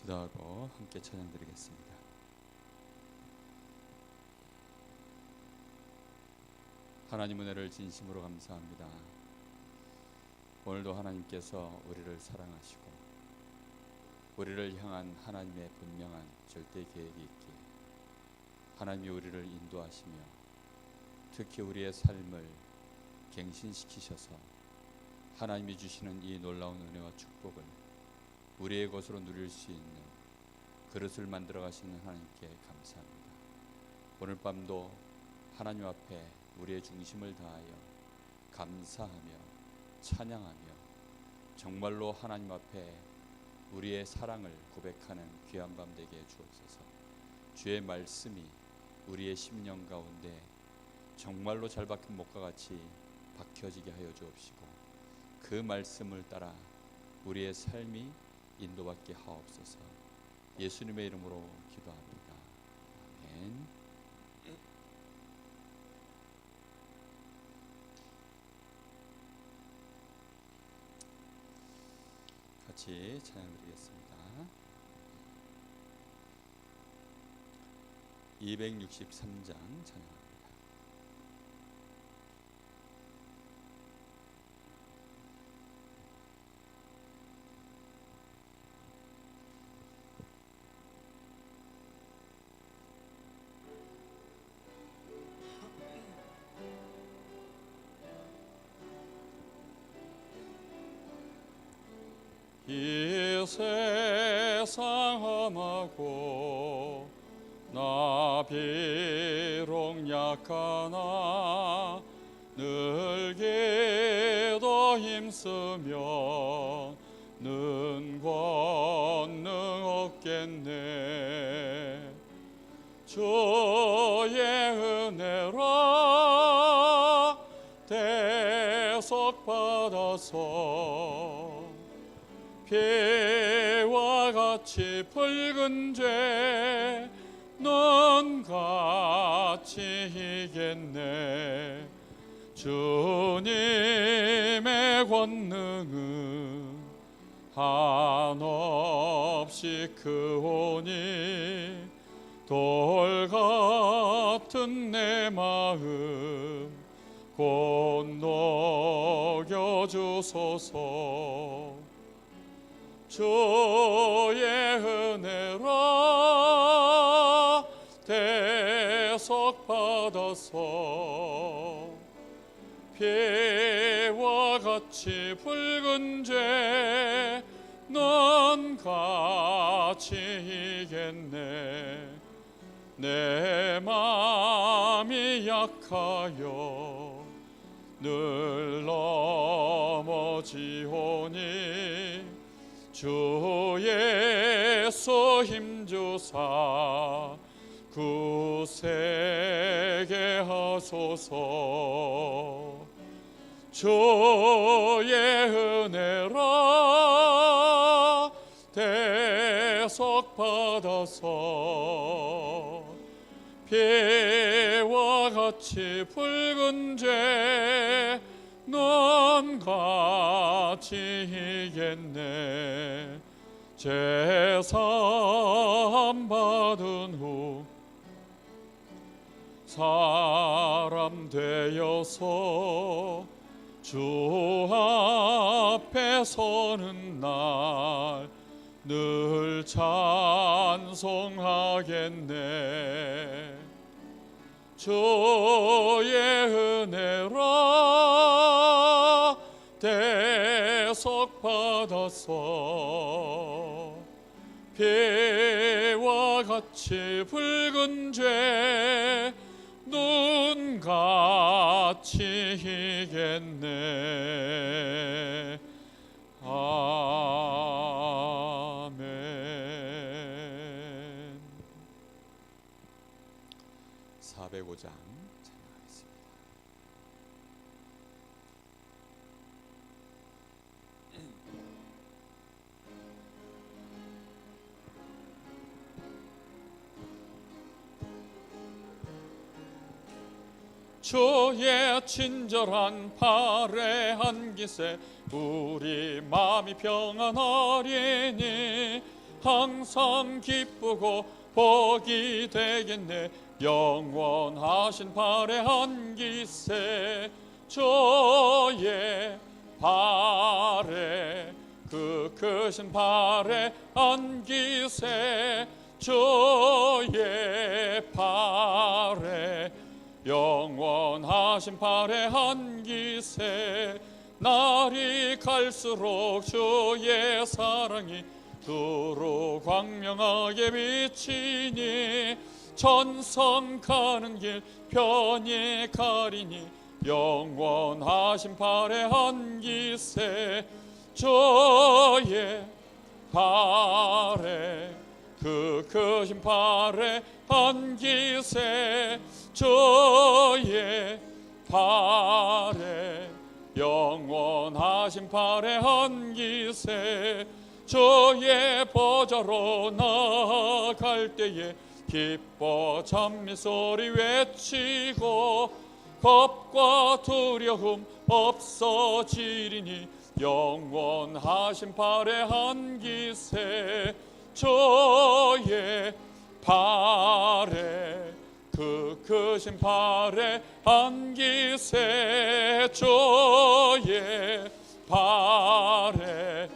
기도하고 함께 찬양드리겠습니다. 하나님 은혜를 진심으로 감사합니다. 오늘도 하나님께서 우리를 사랑하시고 우리를 향한 하나님의 분명한 절대 계획이 있기에 하나님이 우리를 인도하시며 특히 우리의 삶을 갱신시키셔서 하나님이 주시는 이 놀라운 은혜와 축복을 우리의 것으로 누릴 수 있는 그릇을 만들어 가시는 하나님께 감사합니다. 오늘 밤도 하나님 앞에 우리의 중심을 다하여 감사하며 찬양하며 정말로 하나님 앞에 우리의 사랑을 고백하는 귀한 밤 되게 해 주옵소서. 주의 말씀이 우리의 심령 가운데 정말로 잘 박힌 목과 같이 박혀지게 하여 주옵시고 그 말씀을 따라 우리의 삶이 인도받게 하옵소서. 예수님의 이름으로 기도합니다. 아멘. 같이 찬양드리겠습니다. 263장 찬양합니다. 이 세상 험하고 나 비록 약하나 늘 기도 힘쓰며 는 권능 얻겠네. 주의 은혜라 대속받아서 피와 같이 붉은 죄 넌 같이 이겠네. 주님의 권능은 한없이 크오니 돌 같은 내 마음 곧 녹여주소서. 주의 은혜라 대속받아서 피와 같이 붉은 죄 넌 같이 이겠네. 내 맘이 약하여 늘 넘어지오니 주 예수 힘주사 굳세게 하소서. 주의 은혜라 대속받아서 피와 같이 붉은 죄 넌 같이 이겠네. 제사함 받은 후 사람 되어서 주 앞에 서는 날 늘 찬송하겠네. 주의 은혜라 대속받아서 피와 같이 붉은 죄 눈 같이 이겠네. 아멘. 405장 찬양하겠습니다. 주의 친절한 팔에 한 기세 우리 마음이 평안하리니 항상 기쁘고 복이 되겠네. 영원하신 발의 안기세 주의 발에 그 크신 발에 안기세 주의 발에 영원하신 발에 안기세. 날이 갈수록 주의 사랑이 두루 광명하게 비치니 천성 가는 길 편히 가리니 영원하신 발에 안기세 주의 발에 그 크신 발에 안기세 주의 발에 영원하신 발에 안기세. 주의 보좌로 나아갈 때에 기뻐 찬미 소리 외치고 겁과 두려움 없어지리니 영원하신 발에 안기세 주의 발에 그 크신 발에 안기세 주의 발에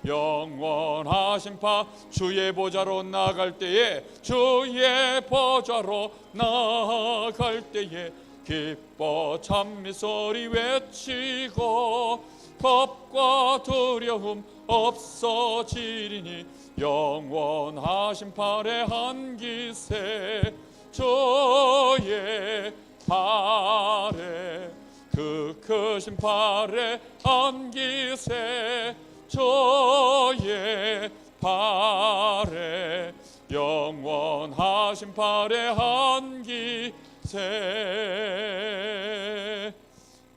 영원하신 바. 주의 보좌로 나아갈 때에 주의 보좌로 나아갈 때에 기뻐 찬미 소리 외치고 겁과 두려움 없어지리니 영원하신 발에 안기세 주의 발에 그 크신 발에 안기세 주의 발에 영원하신 발에 안기세.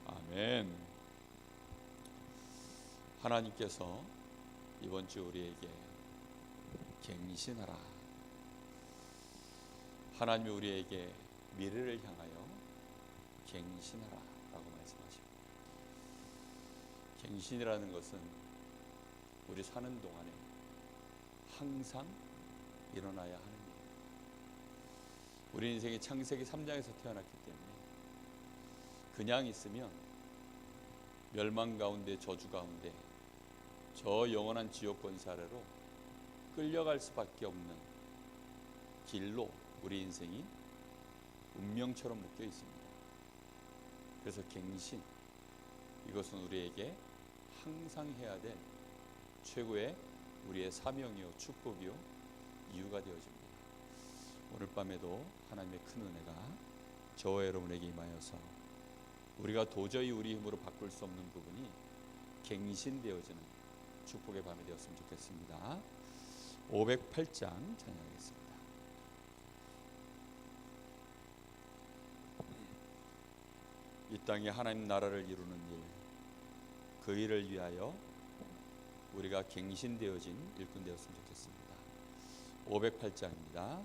아멘. 하나님께서 이번 주 우리에게 갱신하라, 하나님이 우리에게 미래를 향하여 갱신하라 라고 말씀하십니다. 갱신이라는 것은 우리 사는 동안에 항상 일어나야 하는 일. 우리 인생이 창세기 3장에서 태어났기 때문에 그냥 있으면 멸망 가운데, 저주 가운데, 저 영원한 지옥 권세 아래로 끌려갈 수밖에 없는 길로 우리 인생이 운명처럼 묶여 있습니다. 그래서 갱신, 이것은 우리에게 항상 해야 될 최고의 우리의 사명이요 축복이요 이유가 되어집니다. 오늘 밤에도 하나님의 큰 은혜가 저와 여러분에게 임하여서 우리가 도저히 우리 힘으로 바꿀 수 없는 부분이 갱신되어지는 축복의 밤이 되었으면 좋겠습니다. 508장 찬양하겠습니다. 이 땅에 하나님 나라를 이루는 일, 그 일을 위하여 우리가 갱신되어진 일꾼 되었으면 좋겠습니다. 508장입니다.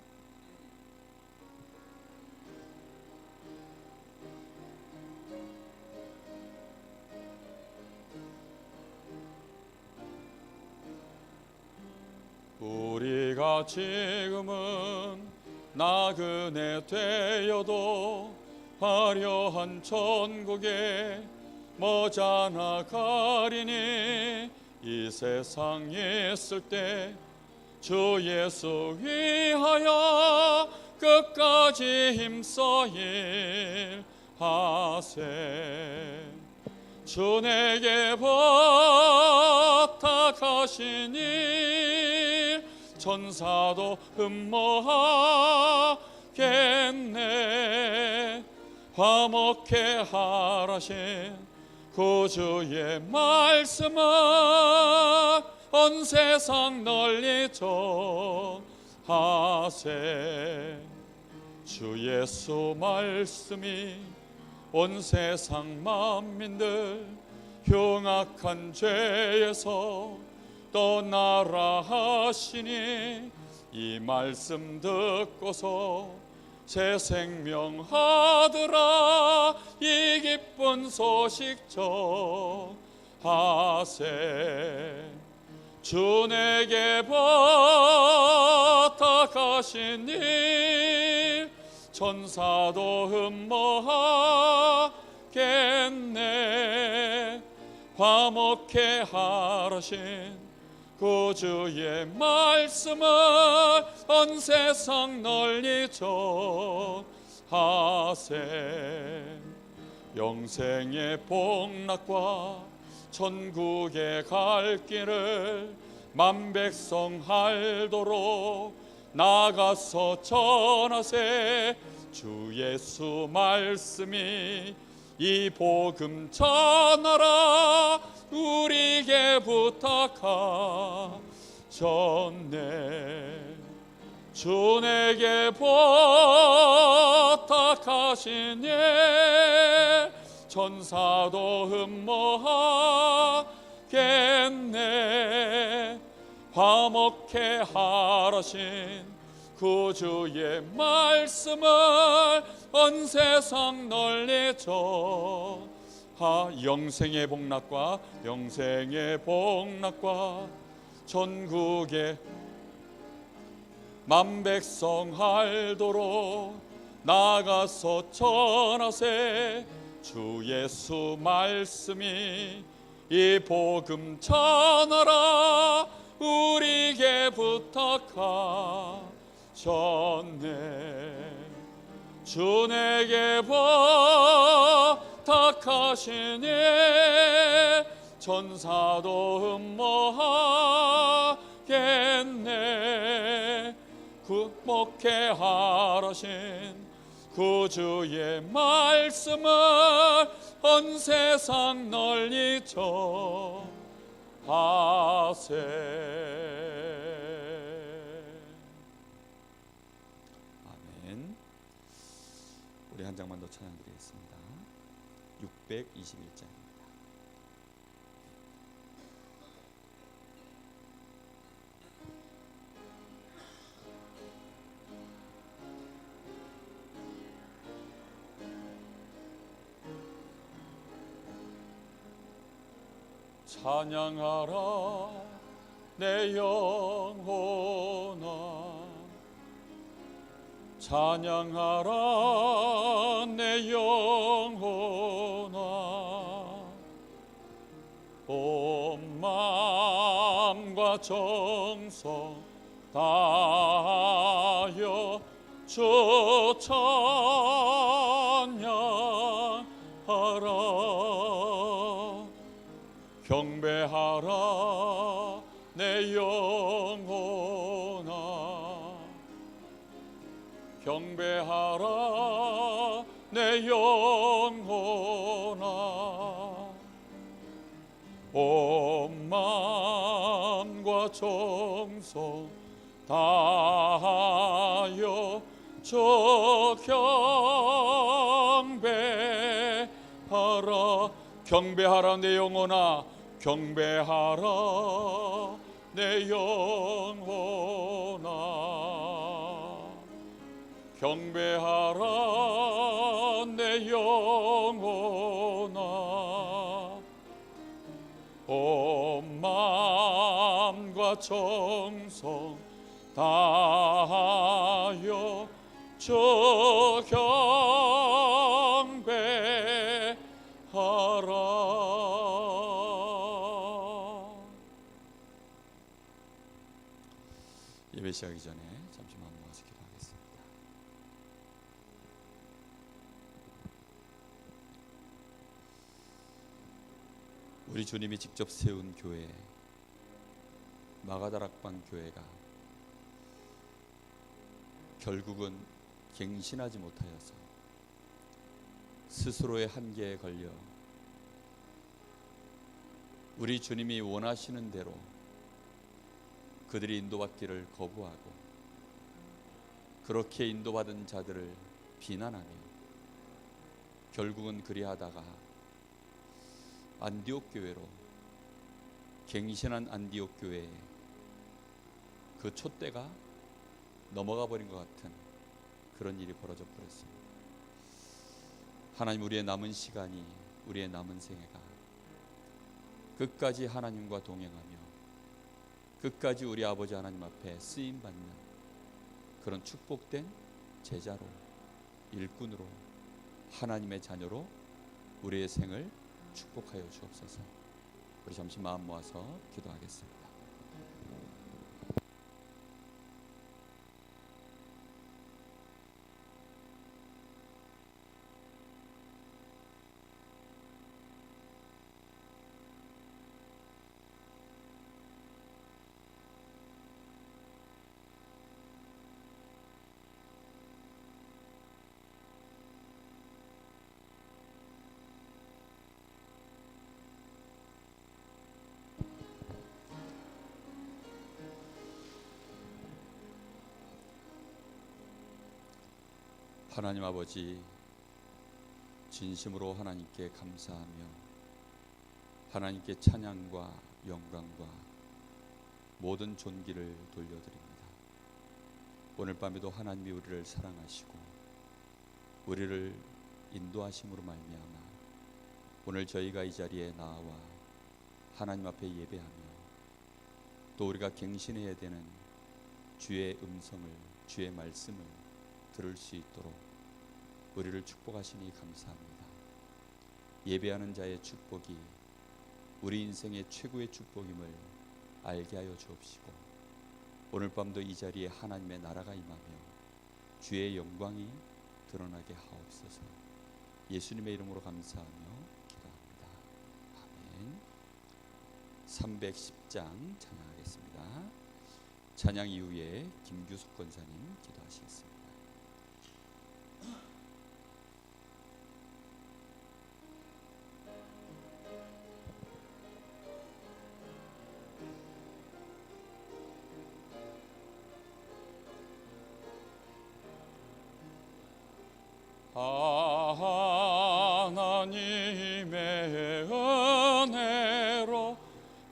우리가 지금은 나그네 되어도 화려한 천국에 머지않아 가리니 이 세상에 있을 때 주 예수 위하여 끝까지 힘써 일하세. 주 내게 부탁하신 일 천사도 흠모하겠네. 화목해 하라신 구주의 말씀은 온 세상 널리 전하세. 주 예수 말씀이 온 세상 만민들 흉악한 죄에서 떠나라 하시니 이 말씀 듣고서 새 생명 하더라 이 기쁜 소식 전하세. 주 내게 부탁하신 일 천사도 흠모하겠네. 화목해 하라신 구주의 말씀을 온 세상 널리 전하세. 영생의 복락과 천국에 갈 길을 만백성 알도록 나가서 전하세. 주 예수 말씀이 이 복음 전하라 우리에게 부탁하셨네. 주 내게 부탁하신 예 천사도 흠모하겠네. 화목해 하라신 구주의 말씀을 온 세상 널리 전하. 영생의 복락과 전국의 만백성 알도록 나가서 전하세. 주 예수 말씀이 이 복음 전하라 우리에게 부탁하셨네. 주 내게 부탁하시니 천사도 흠모하겠네. 굽목해 하라신 구주의 말씀을 온 세상 널리 전하세. 아멘. 우리 한 장만 더 찬양드리겠습니다. 621장입니다. 찬양하라 내 영혼아. 찬양하라 내 영혼아. 온 마음과 정성 다하여 주 찬양하라. 경배하라 내 영혼아. 경배하라 내 영혼아. 온 마음과 정성 다하여 주 경배하라. 경배하라 내 영혼아. 경배하라 내 영혼아. 경배하라 내 영혼아. 온 마음과 정성 다하여 주 경배하라. 예배 시작하기 전에 잠시만 모아서 기도하겠습니다. 우리 주님이 직접 세운 교회, 마가다락방 교회가 결국은 갱신하지 못하여서 스스로의 한계에 걸려 우리 주님이 원하시는 대로 그들이 인도받기를 거부하고 그렇게 인도받은 자들을 비난하며 결국은 그리하다가 안디옥 교회로, 갱신한 안디옥 교회에 그 촛대가 넘어가 버린 것 같은 그런 일이 벌어져 버렸습니다. 하나님, 우리의 남은 시간이, 우리의 남은 생애가 끝까지 하나님과 동행하며 끝까지 우리 아버지 하나님 앞에 쓰임받는 그런 축복된 제자로, 일꾼으로, 하나님의 자녀로 우리의 생을 축복하여 주옵소서. 우리 잠시 마음 모아서 기도하겠습니다. 하나님 아버지, 진심으로 하나님께 감사하며 하나님께 찬양과 영광과 모든 존귀를 돌려드립니다. 오늘 밤에도 하나님이 우리를 사랑하시고 우리를 인도하심으로 말미암아 오늘 저희가 이 자리에 나와 하나님 앞에 예배하며 또 우리가 갱신해야 되는 주의 음성을, 주의 말씀을 들을 수 있도록 우리를 축복하시니 감사합니다. 예배하는 자의 축복이 우리 인생의 최고의 축복임을 알게 하여 주옵시고 오늘 밤도 이 자리에 하나님의 나라가 임하며 주의 영광이 드러나게 하옵소서. 예수님의 이름으로 감사하며 기도합니다. 아멘. 310장 찬양하겠습니다. 찬양 이후에 김규숙 권사님 기도하시겠습니다. 하나님의 은혜로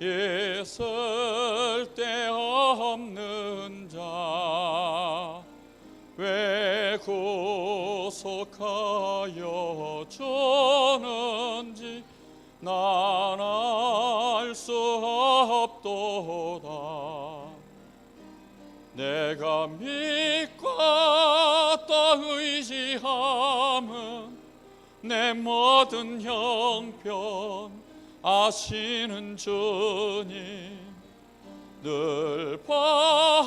있을 데 없는 자 왜 구속하여 주는지 난 알 수 없도다. 내가 믿고 또 의지함은 내 모든 형편 아시는 주님 늘 보호해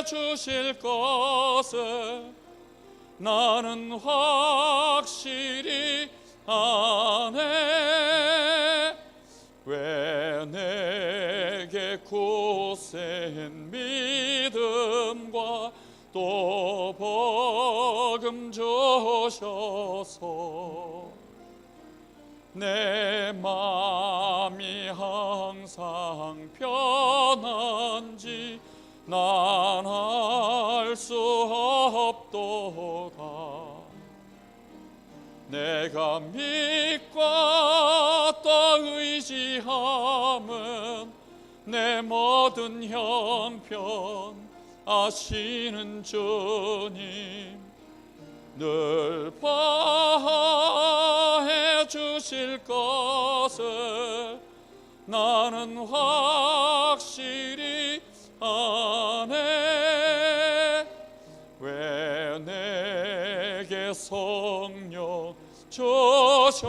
주실 것을 나는 확실히 아네. 왜 내게 굳센 믿음과 또 복음 주셔서 내 마음이 항상 편한지 난 알 수 없도다. 내가 믿고 또 의지함은 내 모든 형편 아시는 주님 늘 보호해 주실 것을 나는 확실히 아네. 왜 내게 성령 주셔서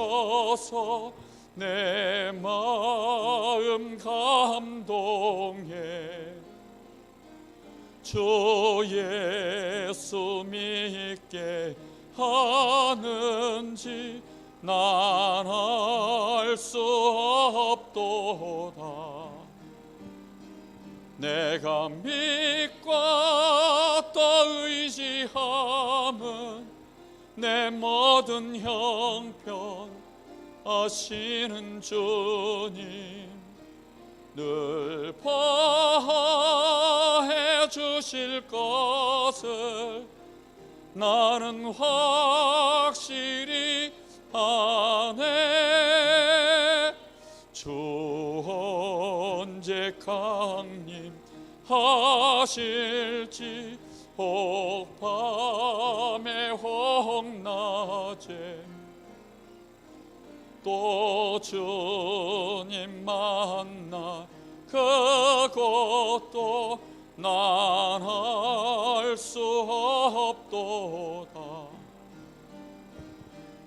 내 마음 감동해 주 예수 믿게 하는지 난 알 수 없도다. 내가 믿고 또 의지함은 내 모든 형편 아시는 주님 늘 보호해 주실 것을 나는 확실히 아네. 주 언제 강림하실지 혹 밤에 혹 낮에 또 주님 만나 그것도 난 알 수 없도다.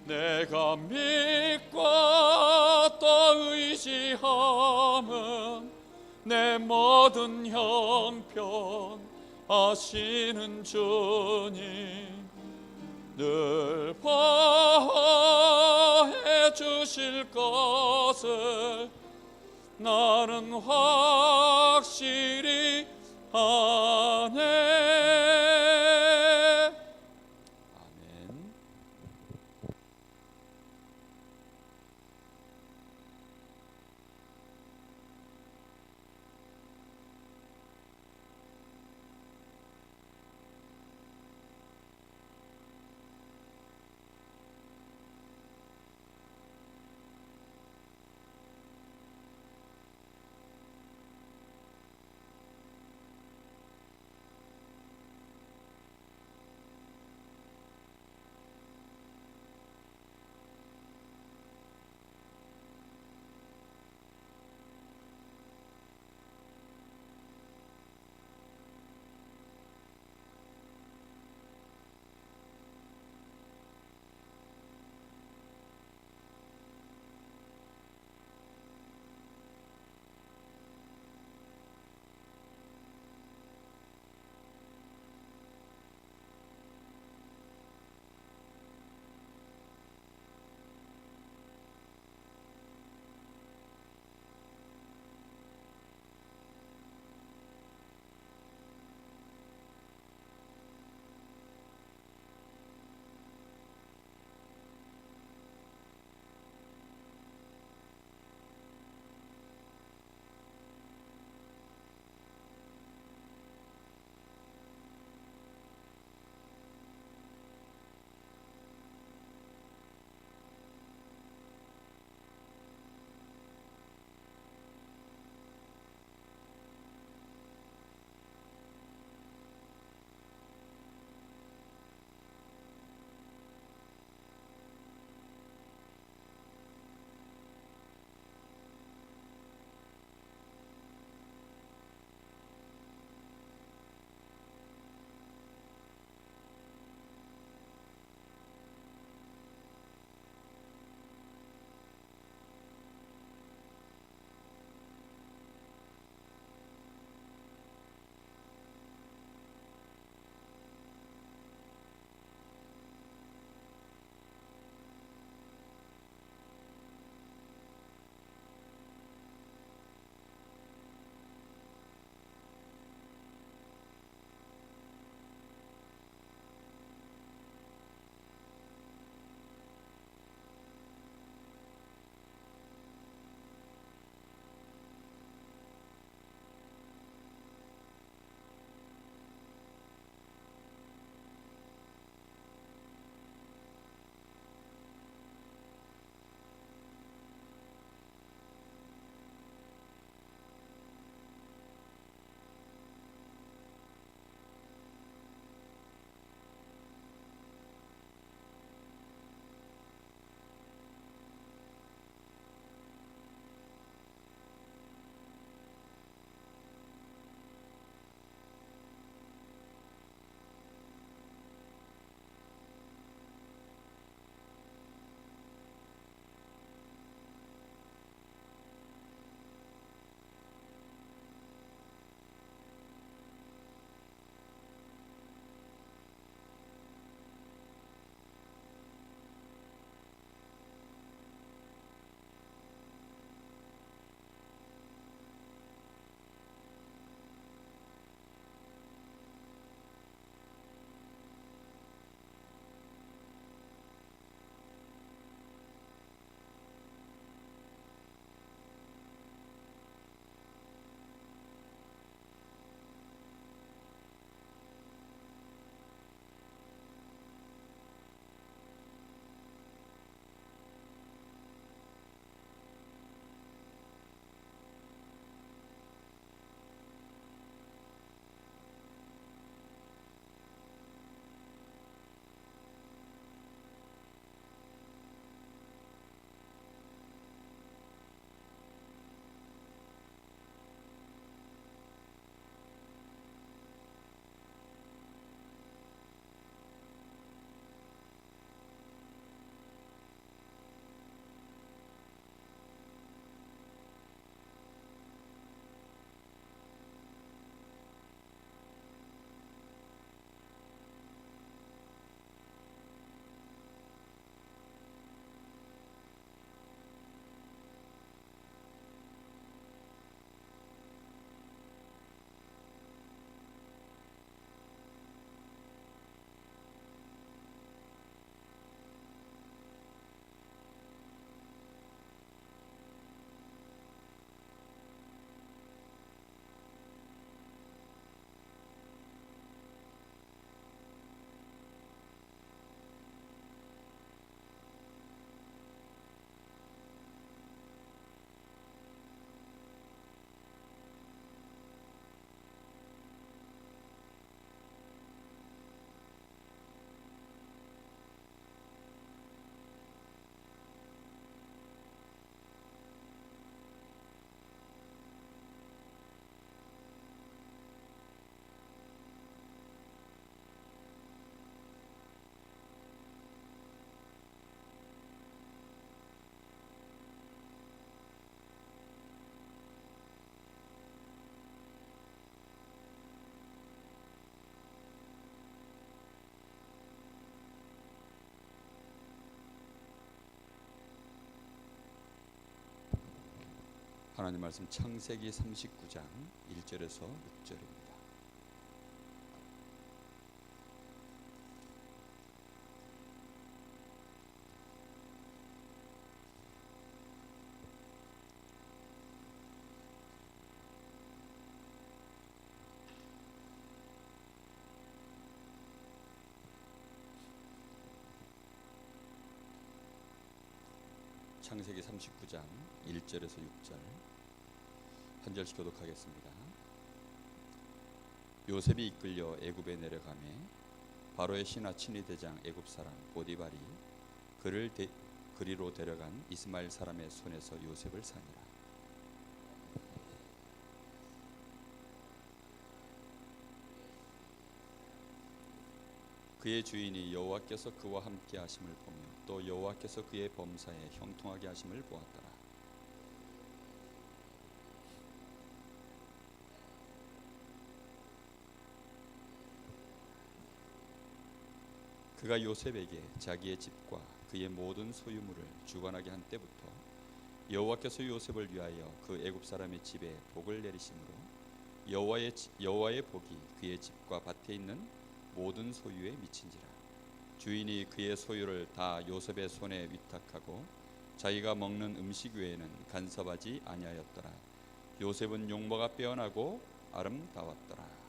내가 믿고 또 의지함은 내 모든 형편 아시는 주님, 늘 보호해 주실 것을 나는 확실히 아네. 아멘. 하나님 말씀 창세기 39장 1절에서 6절입니다. 창세기 39장 1절에서 6절 한 절씩 교독하겠습니다. 요셉이 이끌려 애굽에 내려가매 바로의 신하 친위 대장 애굽 사람 보디발이 그를 그리로 데려간 이스마엘 사람의 손에서 요셉을 사니라. 그의 주인이 여호와께서 그와 함께 하심을 보며 또 여호와께서 그의 범사에 형통하게 하심을 보았더라. 그가 요셉에게 자기의 집과 그의 모든 소유물을 주관하게 한 때부터 여호와께서 요셉을 위하여 그 애굽 사람의 집에 복을 내리심으로 여호와의 복이 그의 집과 밭에 있는 모든 소유에 미친지라. 주인이 그의 소유를 다 요셉의 손에 위탁하고 자기가 먹는 음식 외에는 간섭하지 아니하였더라. 요셉은 용모가 빼어나고 아름다웠더라. 아멘.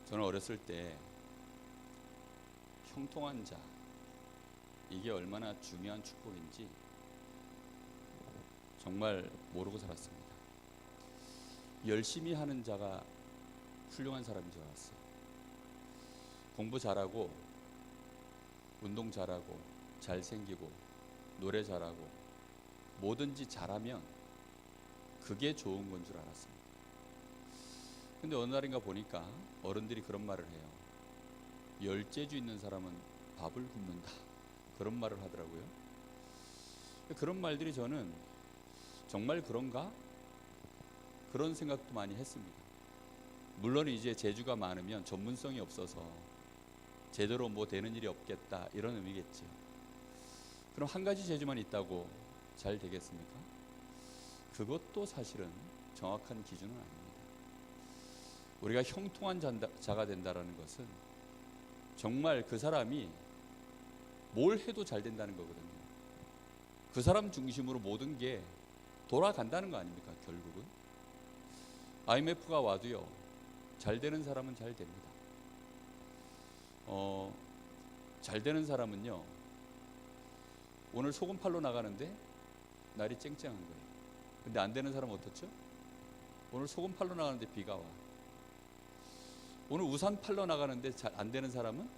저는 어렸을 때 형통한 자, 이게 얼마나 중요한 축복인지 정말 모르고 살았습니다. 열심히 하는 자가 훌륭한 사람인 줄 알았어요. 공부 잘하고 운동 잘하고 잘생기고 노래 잘하고 뭐든지 잘하면 그게 좋은 건 줄 알았습니다. 근데 어느 날인가 보니까 어른들이 그런 말을 해요. 열재주 있는 사람은 밥을 굶는다, 그런 말을 하더라고요. 그런 말들이 저는 정말 그런가? 그런 생각도 많이 했습니다. 물론 이제 재주가 많으면 전문성이 없어서 제대로 뭐 되는 일이 없겠다, 이런 의미겠죠. 그럼 한 가지 재주만 있다고 잘 되겠습니까? 그것도 사실은 정확한 기준은 아닙니다. 우리가 형통한 자가 된다는 것은 정말 그 사람이 뭘 해도 잘 된다는 거거든요. 그 사람 중심으로 모든 게 돌아간다는 거 아닙니까? 결국은 IMF가 와도요, 잘 되는 사람은 잘 됩니다. 잘 되는 사람은요, 오늘 소금 팔러 나가는데 날이 쨍쨍한 거예요. 근데 안 되는 사람은 어떻죠? 오늘 소금 팔러 나가는데 비가 와. 오늘 우산 팔러 나가는데 잘 안 되는 사람은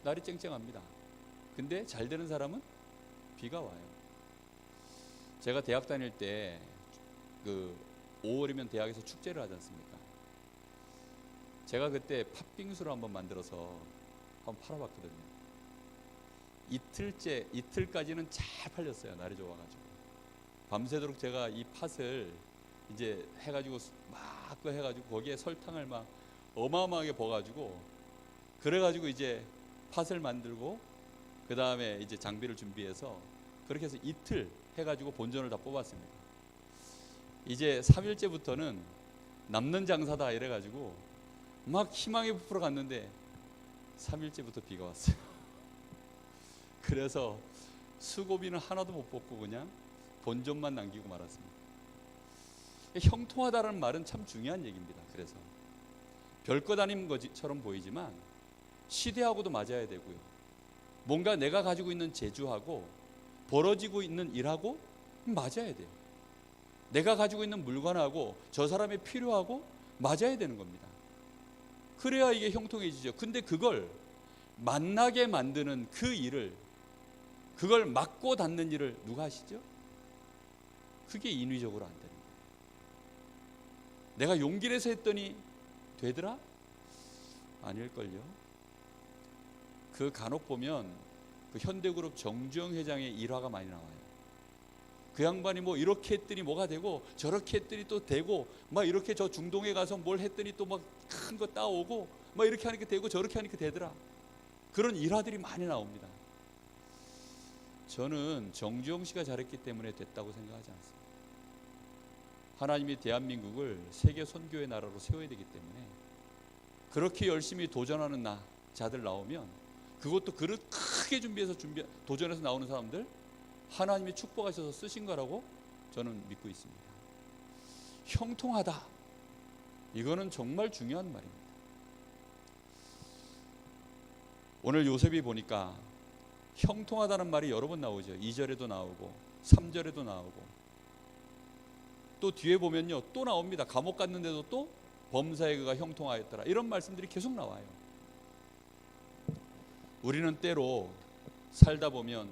날이 쨍쨍합니다. 근데 잘 되는 사람은 비가 와요. 제가 대학 다닐 때 그 5월이면 대학에서 축제를 하지 않습니까? 제가 그때 팥빙수를 한번 만들어서 한번 팔아봤거든요. 이틀까지는 잘 팔렸어요. 날이 좋아가지고. 밤새도록 제가 이 팥을 이제 해가지고 막 해가지고 거기에 설탕을 막 어마어마하게 버가지고, 그래가지고 이제 팥을 만들고 그 다음에 이제 장비를 준비해서 그렇게 해서 이틀 해가지고 본전을 다 뽑았습니다. 이제 3일째부터는 남는 장사다 이래가지고 막 희망에 부풀어 갔는데 3일째부터 비가 왔어요. 그래서 수고비는 하나도 못 뽑고 그냥 본전만 남기고 말았습니다. 형통하다는 말은 참 중요한 얘기입니다. 그래서 별것 아닌 것처럼 보이지만 시대하고도 맞아야 되고요. 뭔가 내가 가지고 있는 재주하고 벌어지고 있는 일하고 맞아야 돼요. 내가 가지고 있는 물건하고 저 사람의 필요하고 맞아야 되는 겁니다. 그래야 이게 형통해지죠. 근데 그걸 만나게 만드는 그 일을, 그걸 막고 닫는 일을 누가 하시죠? 그게 인위적으로 안 되는 거예요. 내가 용기 내서 했더니 되더라? 아닐걸요. 그 간혹 보면 그 현대그룹 정주영 회장의 일화가 많이 나와요. 그 양반이 뭐 이렇게 했더니 뭐가 되고 저렇게 했더니 또 되고 막 이렇게 저 중동에 가서 뭘 했더니 또 막 큰 거 따오고 막 이렇게 하니까 되고 저렇게 하니까 되더라. 그런 일화들이 많이 나옵니다. 저는 정주영 씨가 잘했기 때문에 됐다고 생각하지 않습니다. 하나님이 대한민국을 세계 선교의 나라로 세워야 되기 때문에 그렇게 열심히 도전하는 자들 나오면 그것도 그릇 크게 준비해서 도전해서 나오는 사람들 하나님이 축복하셔서 쓰신 거라고 저는 믿고 있습니다. 형통하다. 이거는 정말 중요한 말입니다. 오늘 요셉이 보니까 형통하다는 말이 여러 번 나오죠. 2절에도 나오고 3절에도 나오고 또 뒤에 보면요 또 나옵니다. 감옥 갔는데도 또 범사에 그가 형통하였더라. 이런 말씀들이 계속 나와요. 우리는 때로 살다 보면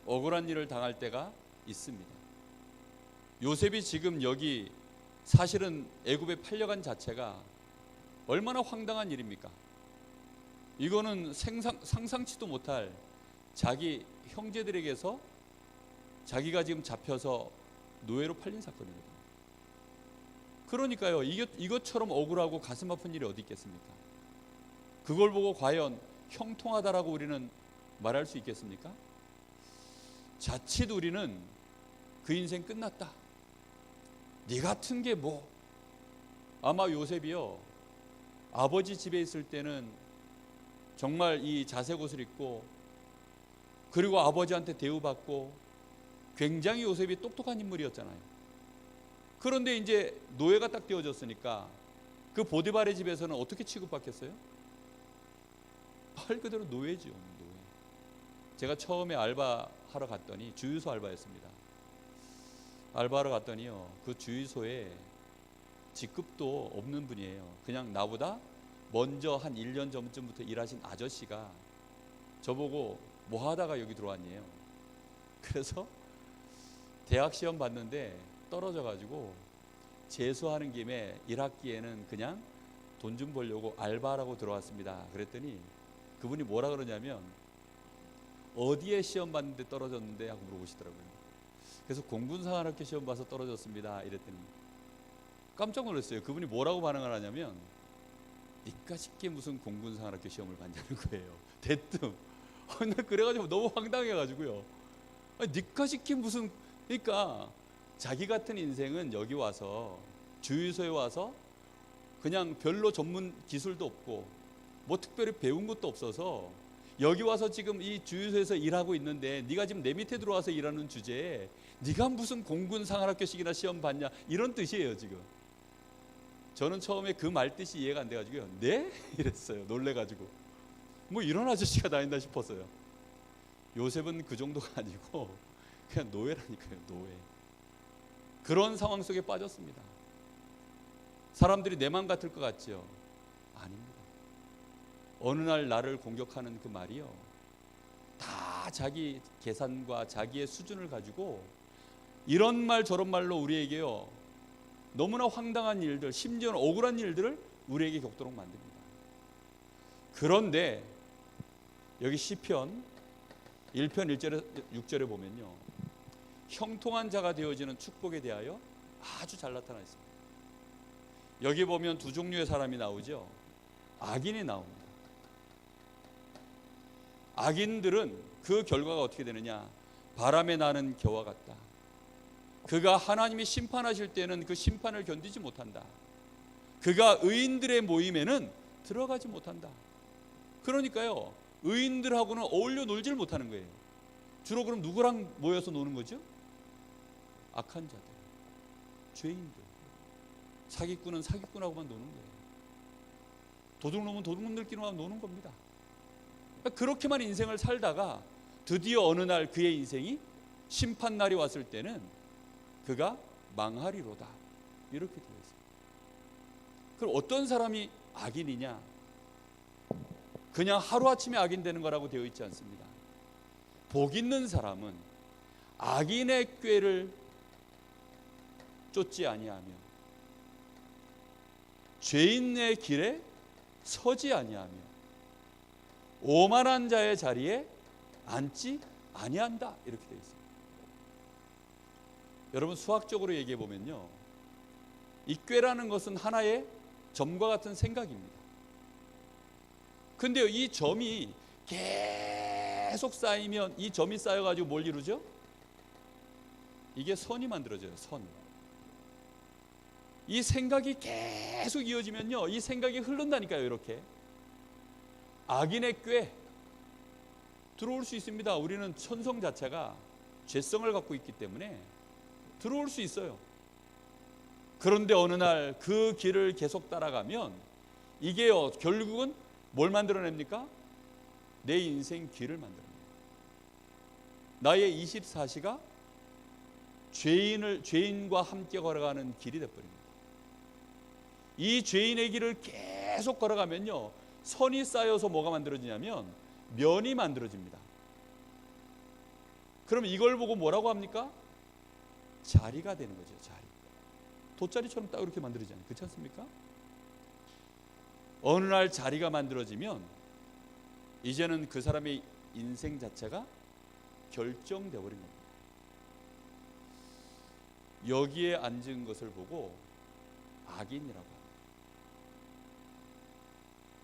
억울한 일을 당할 때가 있습니다. 요셉이 지금 여기 사실은 애굽에 팔려간 자체가 얼마나 황당한 일입니까? 이거는 상상치도 못할 자기 형제들에게서 자기가 지금 잡혀서 노예로 팔린 사건이거든요. 그러니까요 이것처럼 억울하고 가슴 아픈 일이 어디 있겠습니까? 그걸 보고 과연 형통하다라고 우리는 말할 수 있겠습니까? 자칫 우리는 그 인생 끝났다. 네 같은 게 뭐. 아마 요셉이요 아버지 집에 있을 때는 정말 이 자색옷을 입고 그리고 아버지한테 대우받고 굉장히 요셉이 똑똑한 인물이었잖아요. 그런데 이제 노예가 딱 되어졌으니까 그 보디발의 집에서는 어떻게 취급받겠어요? 말 그대로 노예죠. 노예. 제가 처음에 알바하러 갔더니 주유소 알바였습니다. 알바하러 갔더니요 그 주유소에 직급도 없는 분이에요. 그냥 나보다 먼저 한 1년 전쯤부터 일하신 아저씨가 저보고 뭐 하다가 여기 들어왔니에요. 그래서 대학 시험 봤는데 떨어져가지고 재수하는 김에 1학기에는 그냥 돈 좀 벌려고 알바라고 들어왔습니다. 그랬더니 그분이 뭐라 그러냐면 어디에 시험 봤는데 떨어졌는데 하고 물어보시더라고요. 그래서 공군사관학교 시험 봐서 떨어졌습니다 이랬더니 깜짝 놀랐어요. 그분이 뭐라고 반응을 하냐면 니까 싶게 무슨 공군사관학교 시험을 봤냐는 거예요. 대뜸. 나 그래가지고 너무 황당해가지고요. 니까 싶게 무슨, 그러니까 자기 같은 인생은 여기 와서 주유소에 와서 그냥 별로 전문 기술도 없고 뭐 특별히 배운 것도 없어서 여기 와서 지금 이 주유소에서 일하고 있는데 네가 지금 내 밑에 들어와서 일하는 주제에 네가 무슨 공군사관학교식이나 시험 봤냐 이런 뜻이에요 지금. 저는 처음에 그 말 뜻이 이해가 안 돼가지고요. 네? 이랬어요. 놀래가지고 뭐 이런 아저씨가 다닌다 싶었어요. 요셉은 그 정도가 아니고 그냥 노예라니까요. 노예. 그런 상황 속에 빠졌습니다. 사람들이 내 맘 같을 것 같지요? 아닙니다. 어느 날 나를 공격하는 그 말이요 다 자기 계산과 자기의 수준을 가지고 이런 말 저런 말로 우리에게요 너무나 황당한 일들, 심지어는 억울한 일들을 우리에게 겪도록 만듭니다. 그런데 여기 시편 1편 1절에 6절에 보면요 형통한 자가 되어지는 축복에 대하여 아주 잘 나타나 있습니다. 여기 보면 두 종류의 사람이 나오죠. 악인이 나옵니다. 악인들은 그 결과가 어떻게 되느냐? 바람에 나는 겨와 같다. 그가 하나님이 심판하실 때는 그 심판을 견디지 못한다. 그가 의인들의 모임에는 들어가지 못한다. 그러니까요 의인들하고는 어울려 놀질 못하는 거예요. 주로 그럼 누구랑 모여서 노는 거죠? 악한 자들, 죄인들, 사기꾼은 사기꾼하고만 노는 거예요. 도둑놈은 도둑놈들끼리만 노는 겁니다. 그렇게만 인생을 살다가 드디어 어느 날 그의 인생이 심판날이 왔을 때는 그가 망하리로다 이렇게 되어 있습니다. 그럼 어떤 사람이 악인이냐? 그냥 하루아침에 악인 되는 거라고 되어 있지 않습니다. 복 있는 사람은 악인의 꾀를 쫓지 아니하며 죄인의 길에 서지 아니하며 오만한 자의 자리에 앉지 아니한다 이렇게 되어 있습니다. 여러분 수학적으로 얘기해 보면요, 이 꾀라는 것은 하나의 점과 같은 생각입니다. 근데요, 이 점이 계속 쌓이면 이 점이 쌓여가지고 뭘 이루죠? 이게 선이 만들어져요. 선. 이 생각이 계속 이어지면요, 이 생각이 흐른다니까요. 이렇게 악인의 꾀 들어올 수 있습니다. 우리는 천성 자체가 죄성을 갖고 있기 때문에 들어올 수 있어요. 그런데 어느 날 그 길을 계속 따라가면 이게요, 결국은 뭘 만들어냅니까? 내 인생 길을 만들어냅니다. 나의 24시가 죄인과 함께 걸어가는 길이 되어버립니다. 이 죄인의 길을 계속 걸어가면요, 선이 쌓여서 뭐가 만들어지냐면 면이 만들어집니다. 그럼 이걸 보고 뭐라고 합니까? 자리가 되는 거죠. 자리. 돗자리처럼 딱 이렇게 만들어지잖아요. 그렇지 않습니까? 어느 날 자리가 만들어지면 이제는 그 사람의 인생 자체가 결정되어 버린 겁니다. 여기에 앉은 것을 보고 악인이라고 합니다.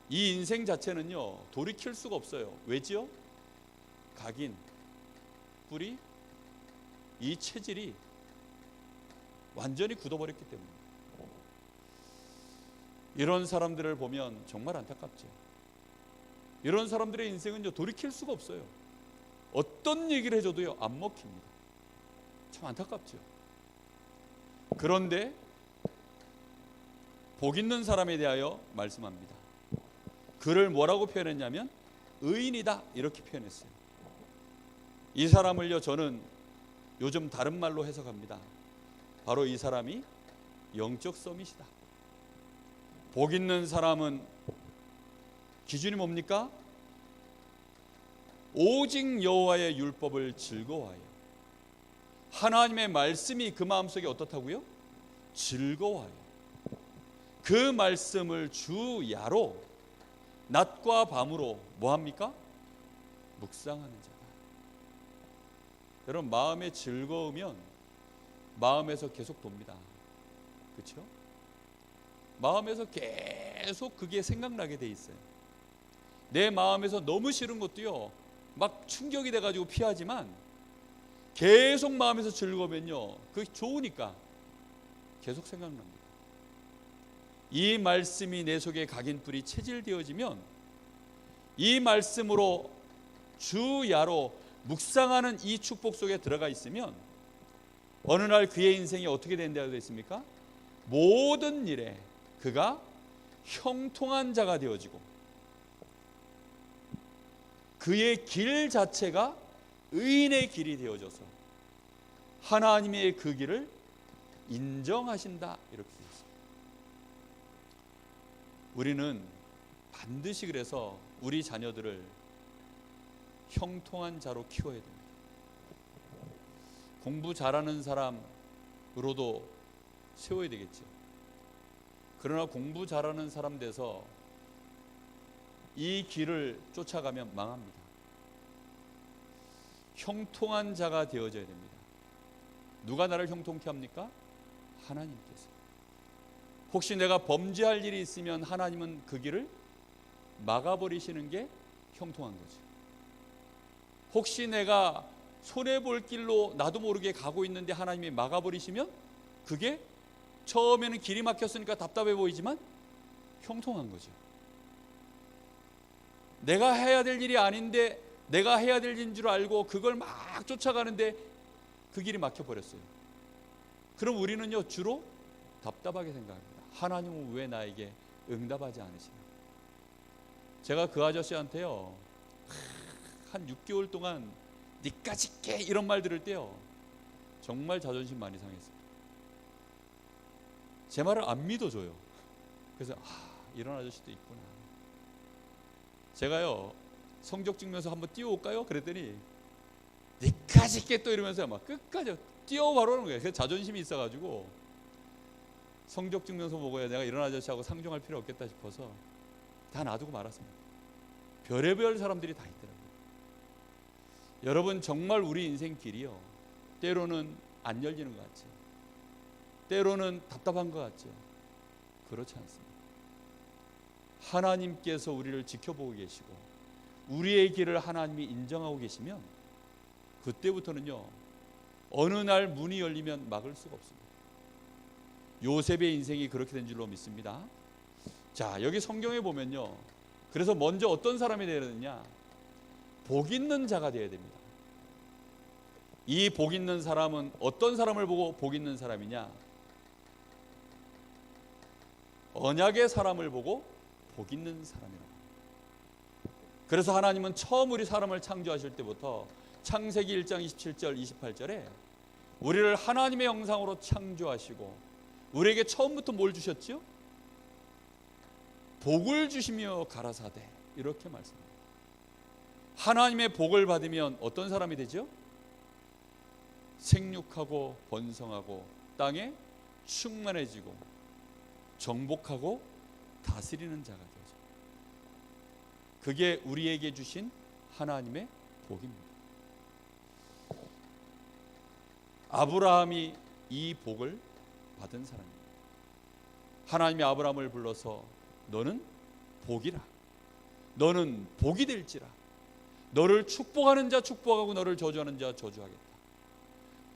이 인생 자체는요, 돌이킬 수가 없어요. 왜지요? 각인, 뿌리, 이 체질이 완전히 굳어버렸기 때문에. 이런 사람들을 보면 정말 안타깝죠. 이런 사람들의 인생은요, 돌이킬 수가 없어요. 어떤 얘기를 해줘도요, 안 먹힙니다. 참 안타깝죠. 그런데 복 있는 사람에 대하여 말씀합니다. 그를 뭐라고 표현했냐면 의인이다 이렇게 표현했어요. 이 사람을요, 저는 요즘 다른 말로 해석합니다. 바로 이 사람이 영적 서밋이다. 복 있는 사람은 기준이 뭡니까? 오직 여호와의 율법을 즐거워하여. 하나님의 말씀이 그 마음속에 어떻다고요? 즐거워하여. 그 말씀을 주야로 낮과 밤으로 뭐합니까? 묵상하는 자다. 여러분, 마음에 즐거우면 마음에서 계속 돕니다. 그렇죠? 마음에서 계속 그게 생각나게 돼 있어요. 내 마음에서 너무 싫은 것도요, 막 충격이 돼가지고 피하지만 계속 마음에서 즐거우면요, 그게 좋으니까 계속 생각납니다. 이 말씀이 내 속에 각인뿔이 체질되어지면 이 말씀으로 주야로 묵상하는 이 축복 속에 들어가 있으면 어느 날 그의 인생이 어떻게 된다고 되어 있습니까? 모든 일에 그가 형통한 자가 되어지고 그의 길 자체가 의인의 길이 되어져서 하나님의 그 길을 인정하신다 이렇게 되어 있습니다. 우리는 반드시 그래서 우리 자녀들을 형통한 자로 키워야 됩니다. 공부 잘하는 사람으로도 세워야 되겠죠. 그러나 공부 잘하는 사람 돼서 이 길을 쫓아가면 망합니다. 형통한 자가 되어져야 됩니다. 누가 나를 형통케 합니까? 하나님께서. 혹시 내가 범죄할 일이 있으면 하나님은 그 길을 막아버리시는 게 형통한 거죠. 혹시 내가 손해볼 길로 나도 모르게 가고 있는데 하나님이 막아버리시면 그게 처음에는 길이 막혔으니까 답답해 보이지만 형통한 거죠. 내가 해야 될 일이 아닌데 내가 해야 될 일인 줄 알고 그걸 막 쫓아가는데 그 길이 막혀버렸어요. 그럼 우리는요, 주로 답답하게 생각합니다. 하나님은 왜 나에게 응답하지 않으시나? 제가 그 아저씨한테요, 한 6개월 동안 니까짓 게 이런 말 들을 때요, 정말 자존심 많이 상했어요. 제 말을 안 믿어줘요. 그래서 이런 아저씨도 있구나. 제가요, 성적 증명서 한번 띄워올까요? 그랬더니 니까짓 게 또 이러면서 막 끝까지 띄워바로 하는 거예요. 그래서 자존심이 있어가지고 성적 증명서 보고야 내가 이런 아저씨하고 상종할 필요 없겠다 싶어서 다 놔두고 말았습니다. 별의별 사람들이 다 있더라고요. 여러분, 정말 우리 인생길이요, 때로는 안 열리는 것 같죠. 때로는 답답한 것 같죠. 그렇지 않습니다. 하나님께서 우리를 지켜보고 계시고 우리의 길을 하나님이 인정하고 계시면 그때부터는요, 어느 날 문이 열리면 막을 수가 없습니다. 요셉의 인생이 그렇게 된 줄로 믿습니다. 자, 여기 성경에 보면요, 그래서 먼저 어떤 사람이 되어야 되느냐? 복 있는 자가 되어야 됩니다. 이 복 있는 사람은 어떤 사람을 보고 복 있는 사람이냐? 언약의 사람을 보고 복 있는 사람이라고. 그래서 하나님은 처음 우리 사람을 창조하실 때부터 창세기 1장 27절 28절에 우리를 하나님의 형상으로 창조하시고 우리에게 처음부터 뭘 주셨죠? 복을 주시며 가라사대, 이렇게 말씀합니다. 하나님의 복을 받으면 어떤 사람이 되죠? 생육하고 번성하고 땅에 충만해지고 정복하고 다스리는 자가 되죠. 그게 우리에게 주신 하나님의 복입니다. 아브라함이 이 복을 받은 사람입니다. 하나님이 아브라함을 불러서 너는 복이라, 너는 복이 될지라, 너를 축복하는 자 축복하고 너를 저주하는 자 저주하겠다.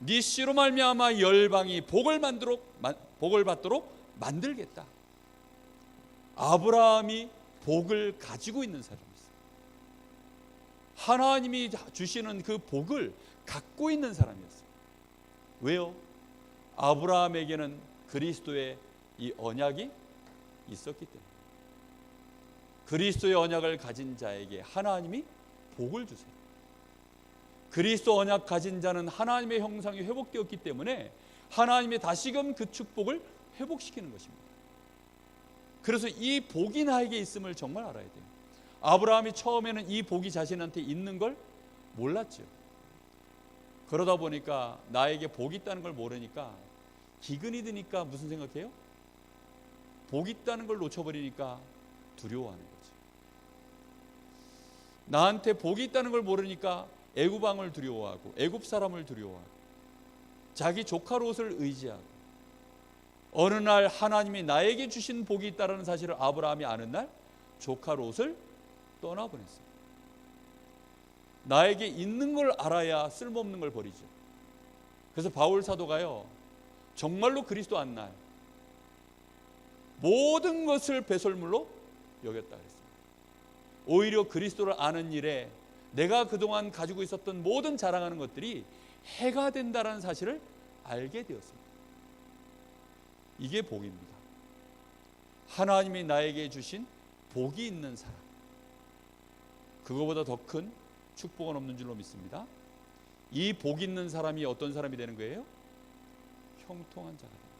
네 씨로 말미암아 열방이 복을 받도록 만들겠다. 아브라함이 복을 가지고 있는 사람이었어요. 하나님이 주시는 그 복을 갖고 있는 사람이었어요. 왜요? 아브라함에게는 그리스도의 이 언약이 있었기 때문에. 그리스도의 언약을 가진 자에게 하나님이 복을 주세요. 그리스도 언약 가진 자는 하나님의 형상이 회복되었기 때문에 하나님이 다시금 그 축복을 회복시키는 것입니다. 그래서 이 복이 나에게 있음을 정말 알아야 돼요. 아브라함이 처음에는 이 복이 자신한테 있는 걸 몰랐죠. 그러다 보니까 나에게 복이 있다는 걸 모르니까 기근이 드니까 무슨 생각해요? 복이 있다는 걸 놓쳐버리니까 두려워하는 거죠. 나한테 복이 있다는 걸 모르니까 애굽 왕을 두려워하고 애굽 사람을 두려워하고 자기 조카 롯을 의지하고, 어느 날 하나님이 나에게 주신 복이 있다는 사실을 아브라함이 아는 날 조카 롯을 떠나보냈어요. 나에게 있는 걸 알아야 쓸모없는 걸 버리죠. 그래서 바울 사도가요, 정말로 그리스도 안 날 모든 것을 배설물로 여겼다 그랬습니다. 오히려 그리스도를 아는 일에 내가 그동안 가지고 있었던 모든 자랑하는 것들이 해가 된다는 사실을 알게 되었습니다. 이게 복입니다. 하나님이 나에게 주신 복이 있는 사람, 그거보다 더 큰 축복은 없는 줄로 믿습니다. 이 복 있는 사람이 어떤 사람이 되는 거예요? 형통한 자가 되는 거죠.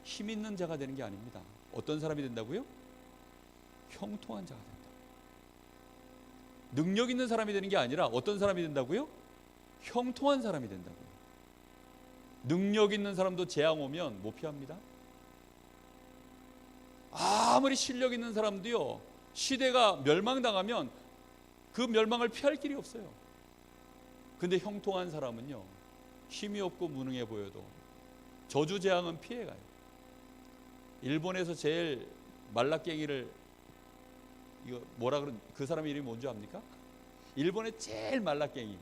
힘 있는 자가 되는 게 아닙니다. 어떤 사람이 된다고요? 형통한 자가 된다. 능력 있는 사람이 되는 게 아니라 어떤 사람이 된다고요? 형통한 사람이 된다고요. 능력 있는 사람도 재앙 오면 못 피합니다. 아무리 실력 있는 사람도요, 시대가 멸망당하면 그 멸망을 피할 길이 없어요. 근데 형통한 사람은요, 힘이 없고 무능해 보여도 저주 재앙은 피해가요. 일본에서 제일 말라깽이를, 이거 뭐라 그런, 그 사람 이름이 뭔지 압니까? 일본의 제일 말라깽이,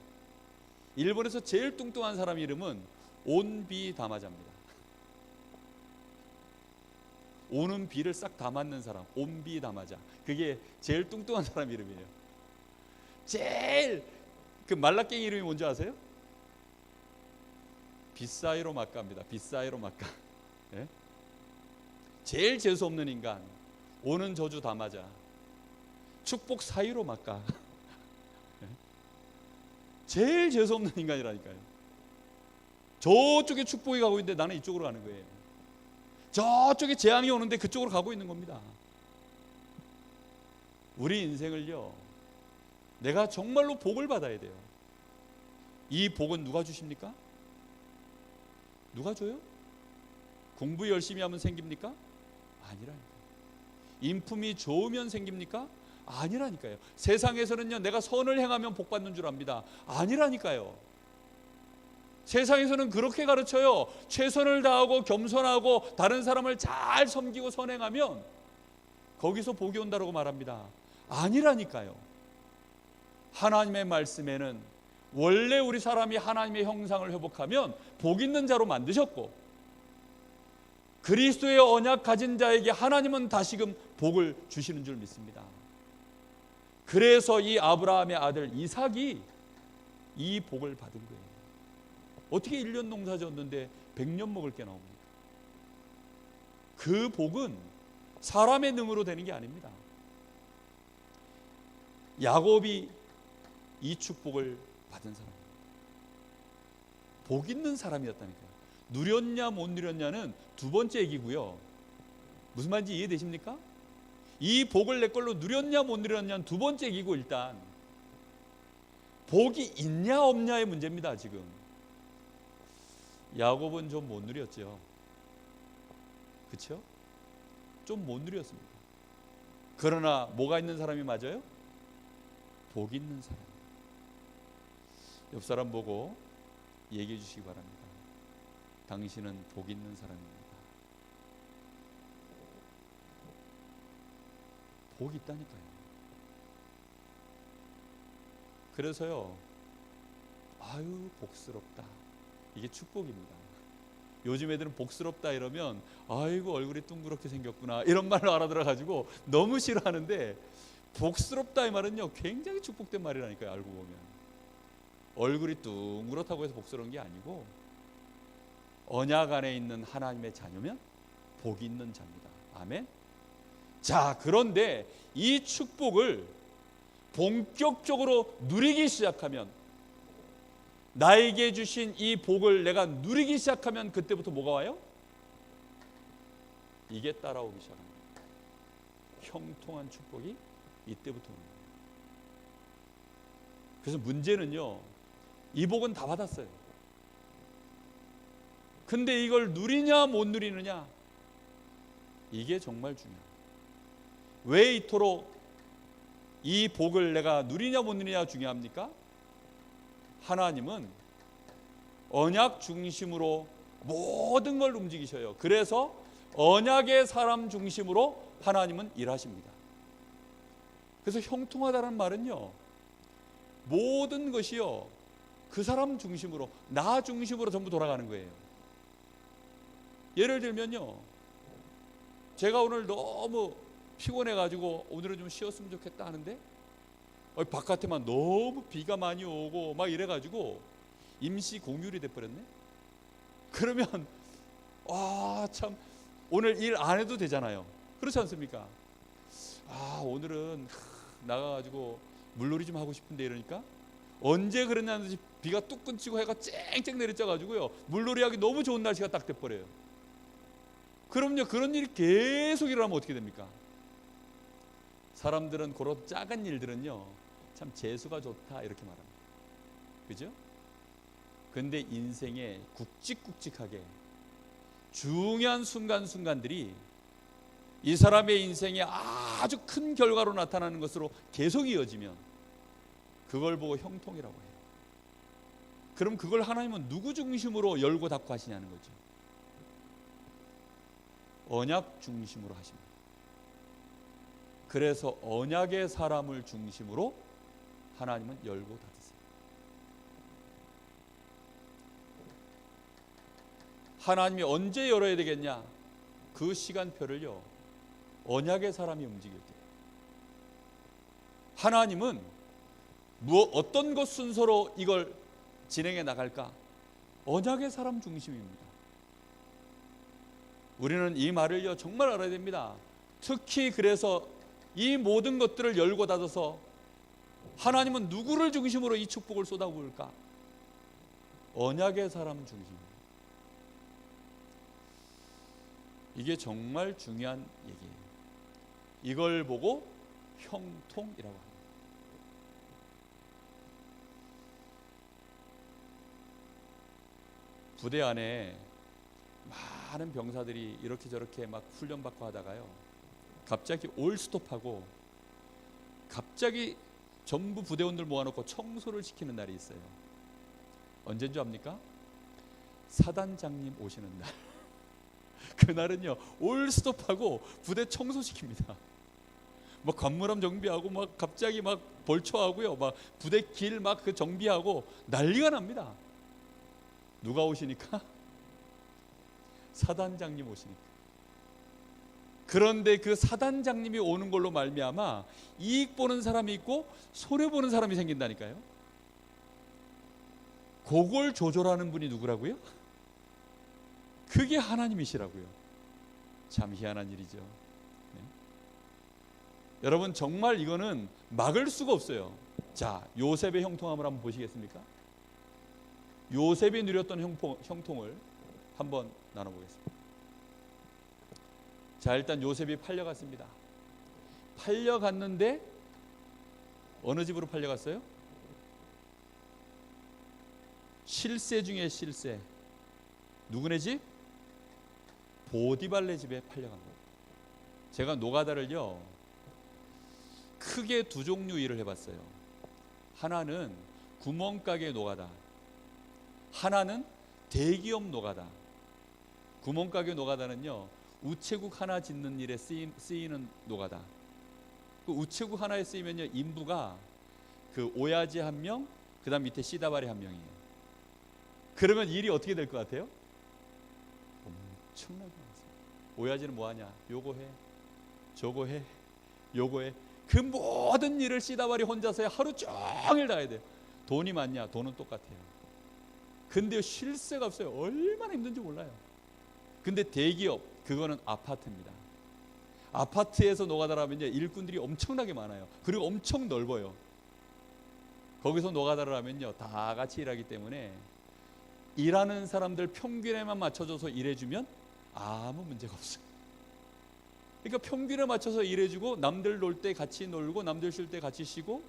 일본에서 제일 뚱뚱한 사람 이름은 온비다마자입니다. 오는 비를 싹 다 맞는 사람, 온비다마자. 그게 제일 뚱뚱한 사람 이름이에요. 제일 그 말라깽이 이름이 뭔지 아세요? 빗사이로 막가입니다. 빗사이로 막가. 예? 제일 재수 없는 인간, 오는 저주 다 맞아. 축복 사이로 막가. 예? 제일 재수 없는 인간이라니까요. 저쪽에 축복이 가고 있는데 나는 이쪽으로 가는 거예요. 저쪽에 재앙이 오는데 그쪽으로 가고 있는 겁니다. 우리 인생을요, 내가 정말로 복을 받아야 돼요. 이 복은 누가 주십니까? 누가 줘요? 공부 열심히 하면 생깁니까? 아니라니까. 인품이 좋으면 생깁니까? 아니라니까요. 세상에서는요, 내가 선을 행하면 복 받는 줄 압니다. 아니라니까요. 세상에서는 그렇게 가르쳐요. 최선을 다하고 겸손하고 다른 사람을 잘 섬기고 선행하면 거기서 복이 온다고 말합니다. 아니라니까요. 하나님의 말씀에는 원래 우리 사람이 하나님의 형상을 회복하면 복 있는 자로 만드셨고, 그리스도의 언약 가진 자에게 하나님은 다시금 복을 주시는 줄 믿습니다. 그래서 이 아브라함의 아들 이삭이 이 복을 받은 거예요. 어떻게 1년 농사 졌는데 100년 먹을 게 나옵니까? 그 복은 사람의 능으로 되는 게 아닙니다. 야곱이 이 축복을 받은 사람, 복 있는 사람이었다니까요. 누렸냐 못 누렸냐는 두 번째 얘기고요. 무슨 말인지 이해되십니까? 이 복을 내 걸로 누렸냐 못 누렸냐는 두 번째 얘기고, 일단 복이 있냐 없냐의 문제입니다. 지금 야곱은 좀 못 누렸죠. 그렇죠? 좀 못 누렸습니다. 그러나 뭐가 있는 사람이 맞아요? 복 있는 사람. 옆 사람 보고 얘기해 주시기 바랍니다. 당신은 복 있는 사람입니다. 복이 있다니까요. 그래서요, 아유 복스럽다, 이게 축복입니다. 요즘 애들은 복스럽다 이러면 아이고 얼굴이 둥그렇게 생겼구나 이런 말로 알아들어가지고 너무 싫어하는데, 복스럽다 이 말은요 굉장히 축복된 말이라니까요. 알고 보면 얼굴이 둥그렇다고 해서 복스러운 게 아니고, 언약 안에 있는 하나님의 자녀면 복이 있는 자입니다. 아멘. 자, 그런데 이 축복을 본격적으로 누리기 시작하면, 나에게 주신 이 복을 내가 누리기 시작하면 그때부터 뭐가 와요? 이게 따라오기 시작합니다. 형통한 축복이 이때부터 옵니다. 그래서 문제는요, 이 복은 다 받았어요. 근데 이걸 누리냐 못 누리느냐, 이게 정말 중요해요. 왜 이토록 이 복을 내가 누리냐 못 누리냐 중요합니까? 하나님은 언약 중심으로 모든 걸 움직이셔요. 그래서 언약의 사람 중심으로 하나님은 일하십니다. 그래서 형통하다는 말은요, 모든 것이요 그 사람 중심으로, 나 중심으로 전부 돌아가는 거예요. 예를 들면요, 제가 오늘 너무 피곤해가지고 오늘은 좀 쉬었으면 좋겠다 하는데 바깥에만 너무 비가 많이 오고 막 이래가지고 임시 공휴일이 돼버렸네. 그러면 참 오늘 일 안 해도 되잖아요. 그렇지 않습니까? 오늘은 나가가지고 물놀이 좀 하고 싶은데, 이러니까 언제 그랬냐는 듯이 비가 뚝 끊치고 해가 쨍쨍 내리쳐가지고요 물놀이 하기 너무 좋은 날씨가 딱 돼버려요. 그럼요, 그런 일이 계속 일어나면 어떻게 됩니까? 사람들은 그런 작은 일들은요 참 재수가 좋다 이렇게 말합니다. 그죠? 근데 인생에 굵직굵직하게 중요한 순간순간들이 이 사람의 인생에 아주 큰 결과로 나타나는 것으로 계속 이어지면 그걸 보고 형통이라고 해요. 그럼 그걸 하나님은 누구 중심으로 열고 닫고 하시냐는 거죠. 언약 중심으로 하십니다. 그래서 언약의 사람을 중심으로 하나님은 열고 닫으세요. 하나님이 언제 열어야 되겠냐? 그 시간표를요 언약의 사람이 움직일 때. 하나님은 어떤 것 순서로 이걸 진행해 나갈까? 언약의 사람 중심입니다. 우리는 이 말을요 정말 알아야 됩니다. 특히 그래서 이 모든 것들을 열고 닫아서 하나님은 누구를 중심으로 이 축복을 쏟아부을까? 언약의 사람 중심. 이게 정말 중요한 얘기예요. 이걸 보고 형통이라고 합니다. 부대 안에 많은 병사들이 이렇게 저렇게 막 훈련받고 하다가요 갑자기 올스톱하고 갑자기 전부 부대원들 모아놓고 청소를 시키는 날이 있어요. 언제인 줄 압니까? 사단장님 오시는 날. 그날은요 올 스톱하고 부대 청소시킵니다. 막 관문함 정비하고 막 갑자기 막 벌초하고요, 막 부대 길 막 그 정비하고 난리가 납니다. 누가 오시니까? 사단장님 오시니까. 그런데 그 사단장님이 오는 걸로 말미암아 이익 보는 사람이 있고 손해 보는 사람이 생긴다니까요. 그걸 조절하는 분이 누구라고요? 그게 하나님이시라고요. 참 희한한 일이죠. 네. 여러분 정말 이거는 막을 수가 없어요. 자, 요셉의 형통함을 한번 보시겠습니까? 요셉이 누렸던 형통을 한번 나눠보겠습니다. 자, 일단 요셉이 팔려갔습니다. 팔려갔는데 어느 집으로 팔려갔어요? 실세 중에 실세. 누구네 집? 보디발네 집에 팔려간 거예요. 제가 노가다를요 크게 두 종류 일을 해봤어요. 하나는 구멍가게 노가다, 하나는 대기업 노가다. 구멍가게 노가다는요 우체국 하나 짓는 일에 쓰이는 노가다. 그 우체국 하나에 쓰이면요 인부가 그 오야지 한 명, 그 다음 밑에 씨다발이 한 명이에요. 그러면 일이 어떻게 될 것 같아요? 엄청나게 많습니다. 오야지는 뭐하냐? 요거 해, 저거 해, 요거 해. 그 모든 일을 씨다발이 혼자서 하루 종일 다 해야 돼요. 돈이 많냐? 돈은 똑같아요. 근데 쉴 새가 없어요. 얼마나 힘든지 몰라요. 근데 대기업, 그거는 아파트입니다. 아파트에서 노가다라면 일꾼들이 엄청나게 많아요. 그리고 엄청 넓어요. 거기서 노가다를 하면요 다 같이 일하기 때문에 일하는 사람들 평균에만 맞춰줘서 일해주면 아무 문제가 없어요. 그러니까 평균에 맞춰서 일해주고 남들 놀 때 같이 놀고 남들 쉴 때 같이 쉬고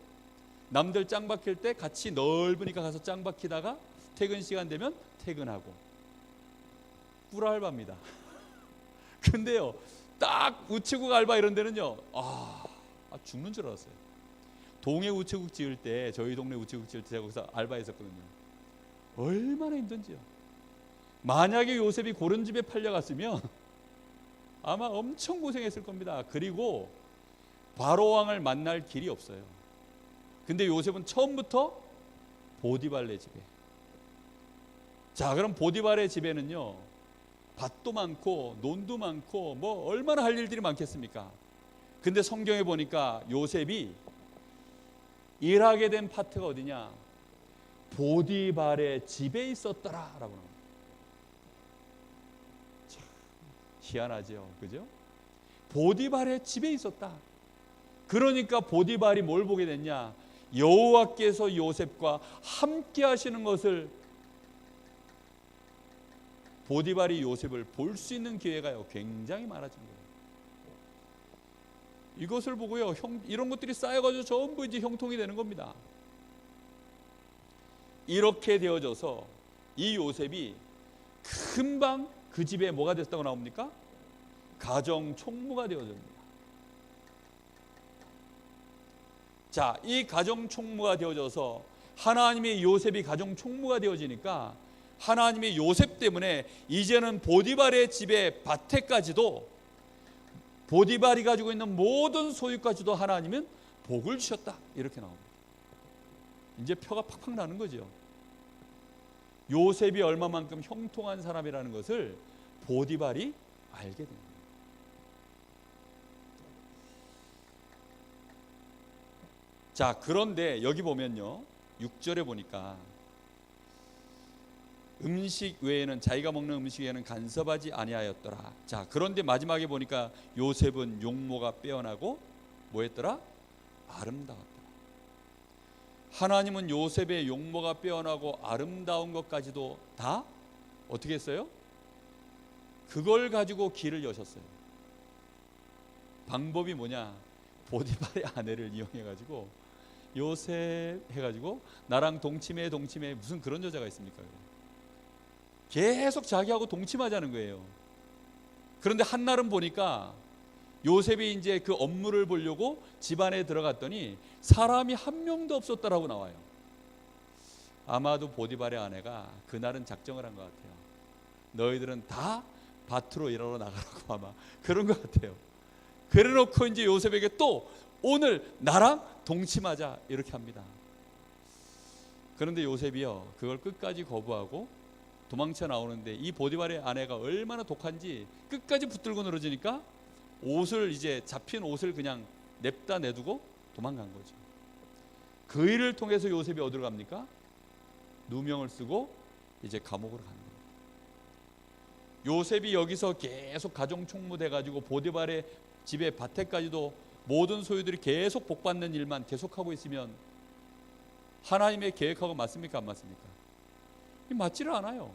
남들 짱 박힐 때 같이 넓으니까 가서 짱 박히다가 퇴근 시간 되면 퇴근하고 꿀알바입니다. 근데요 딱 우체국 알바 이런 데는요 죽는 줄 알았어요. 동해 우체국 지을 때, 저희 동네 우체국 지을 때 제가 거기서 알바했었거든요. 얼마나 힘든지요. 만약에 요셉이 그런 집에 팔려갔으면 아마 엄청 고생했을 겁니다. 그리고 바로왕을 만날 길이 없어요. 근데 요셉은 처음부터 보디발네 집에. 자, 그럼 보디발의 집에는요 밭도 많고 논도 많고 뭐 얼마나 할 일들이 많겠습니까? 근데 성경에 보니까 요셉이 일하게 된 파트가 어디냐? 보디발의 집에 있었더라 라고 합니다. 참 희한하죠, 그죠? 보디발의 집에 있었다. 그러니까 보디발이 뭘 보게 됐냐? 여호와께서 요셉과 함께 하시는 것을, 보디발이 요셉을 볼 수 있는 기회가요 굉장히 많아진 거예요. 이것을 보고요 이런 것들이 쌓여가지고 전부 이제 형통이 되는 겁니다. 이렇게 되어져서 이 요셉이 금방 그 집에 뭐가 됐다고 나옵니까? 가정 총무가 되어집니다. 자, 이 가정 총무가 되어져서 하나님의 요셉이 가정 총무가 되어지니까 하나님의 요셉 때문에 이제는 보디발의 집에 밭에까지도, 보디발이 가지고 있는 모든 소유까지도 하나님은 복을 주셨다 이렇게 나옵니다. 이제 표가 팍팍 나는 거죠. 요셉이 얼마만큼 형통한 사람이라는 것을 보디발이 알게 됩니다. 자, 그런데 여기 보면요 6절에 보니까 음식 외에는, 자기가 먹는 음식 외에는 간섭하지 아니하였더라. 자, 그런데 마지막에 보니까 요셉은 용모가 빼어나고 뭐했더라? 아름다웠더라. 하나님은 요셉의 용모가 빼어나고 아름다운 것까지도 다 어떻게 했어요? 그걸 가지고 길을 여셨어요. 방법이 뭐냐? 보디발의 아내를 이용해가지고 요셉 해가지고 나랑 동침해 무슨 그런 여자가 있습니까? 계속 자기하고 동침하자는 거예요. 그런데 한날은 보니까 요셉이 이제 그 업무를 보려고 집안에 들어갔더니 사람이 한 명도 없었다라고 나와요. 아마도 보디발의 아내가 그날은 작정을 한 것 같아요. 너희들은 다 밭으로 일하러 나가라고, 아마 그런 것 같아요. 그래놓고 이제 요셉에게 또 오늘 나랑 동침하자 이렇게 합니다. 그런데 요셉이요, 그걸 끝까지 거부하고 도망쳐 나오는데 이 보디발의 아내가 얼마나 독한지 끝까지 붙들고 늘어지니까 옷을, 이제 잡힌 옷을 그냥 냅다 내두고 도망간 거죠. 그 일을 통해서 요셉이 어디로 갑니까? 누명을 쓰고 이제 감옥으로 가는 겁니다. 요셉이 여기서 계속 가정 총무돼 가지고 보디발의 집에 밭에까지도 모든 소유들이 계속 복받는 일만 계속하고 있으면 하나님의 계획하고 맞습니까? 안 맞습니까? 맞지를 않아요.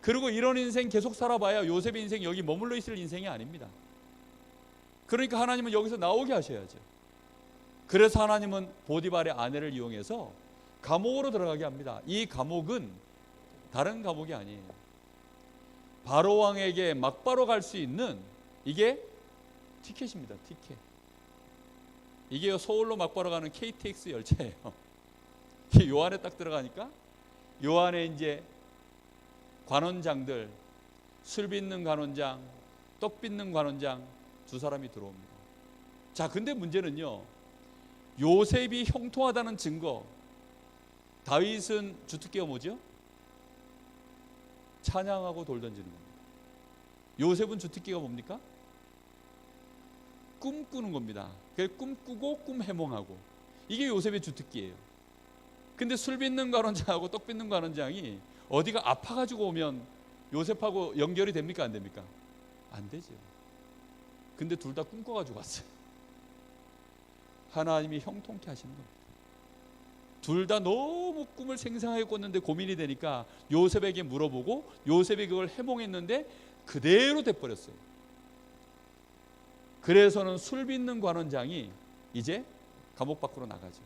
그리고 이런 인생 계속 살아봐야 요셉의 인생이 여기 머물러 있을 인생이 아닙니다. 그러니까 하나님은 여기서 나오게 하셔야죠. 그래서 하나님은 보디발의 아내를 이용해서 감옥으로 들어가게 합니다. 이 감옥은 다른 감옥이 아니에요. 바로 왕에게 막바로 갈 수 있는, 이게 티켓입니다. 티켓. 이게 서울로 막바로 가는 KTX 열차예요. 요 안에 딱 들어가니까 요 안에 이제 관원장들, 술 빚는 관원장, 떡 빚는 관원장 두 사람이 들어옵니다. 자, 근데 문제는요, 요셉이 형통하다는 증거, 다윗은 주특기가 뭐죠? 찬양하고 돌 던지는 겁니다. 요셉은 주특기가 뭡니까? 꿈꾸는 겁니다. 꿈꾸고 꿈 해몽하고, 이게 요셉의 주특기예요. 근데 술 빚는 관원장하고 떡 빚는 관원장이 어디가 아파가지고 오면 요셉하고 연결이 됩니까? 안 됩니까? 안 되죠. 근데 둘 다 꿈꿔가지고 왔어요. 하나님이 형통케 하시는 겁니다. 둘 다 너무 꿈을 생생하게 꿨는데 고민이 되니까 요셉에게 물어보고 요셉이 그걸 해몽했는데 그대로 돼버렸어요. 그래서는 술 빚는 관원장이 이제 감옥 밖으로 나가죠.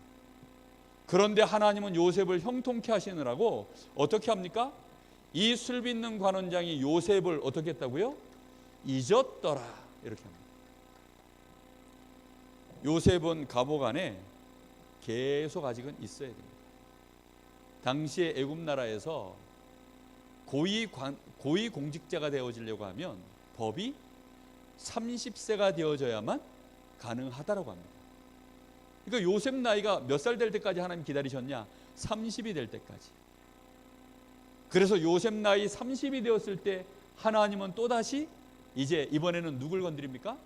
그런데 하나님은 요셉을 형통케 하시느라고 어떻게 합니까? 이 술 빚는 관원장이 요셉을 어떻게 했다고요? 잊었더라, 이렇게 합니다. 요셉은 감옥 안에 계속 아직은 있어야 됩니다. 당시에 애굽 나라에서 고위 공직자가 되어지려고 하면 법이 30세가 되어져야만 가능하다라고 합니다. 그러니까 요셉 나이가 몇 살 될 때까지 하나님 기다리셨냐? 30이 될 때까지. 그래서 요셉 나이 30이 되었을 때 하나님은 또다시 이제 이번에는 누굴 건드립니까?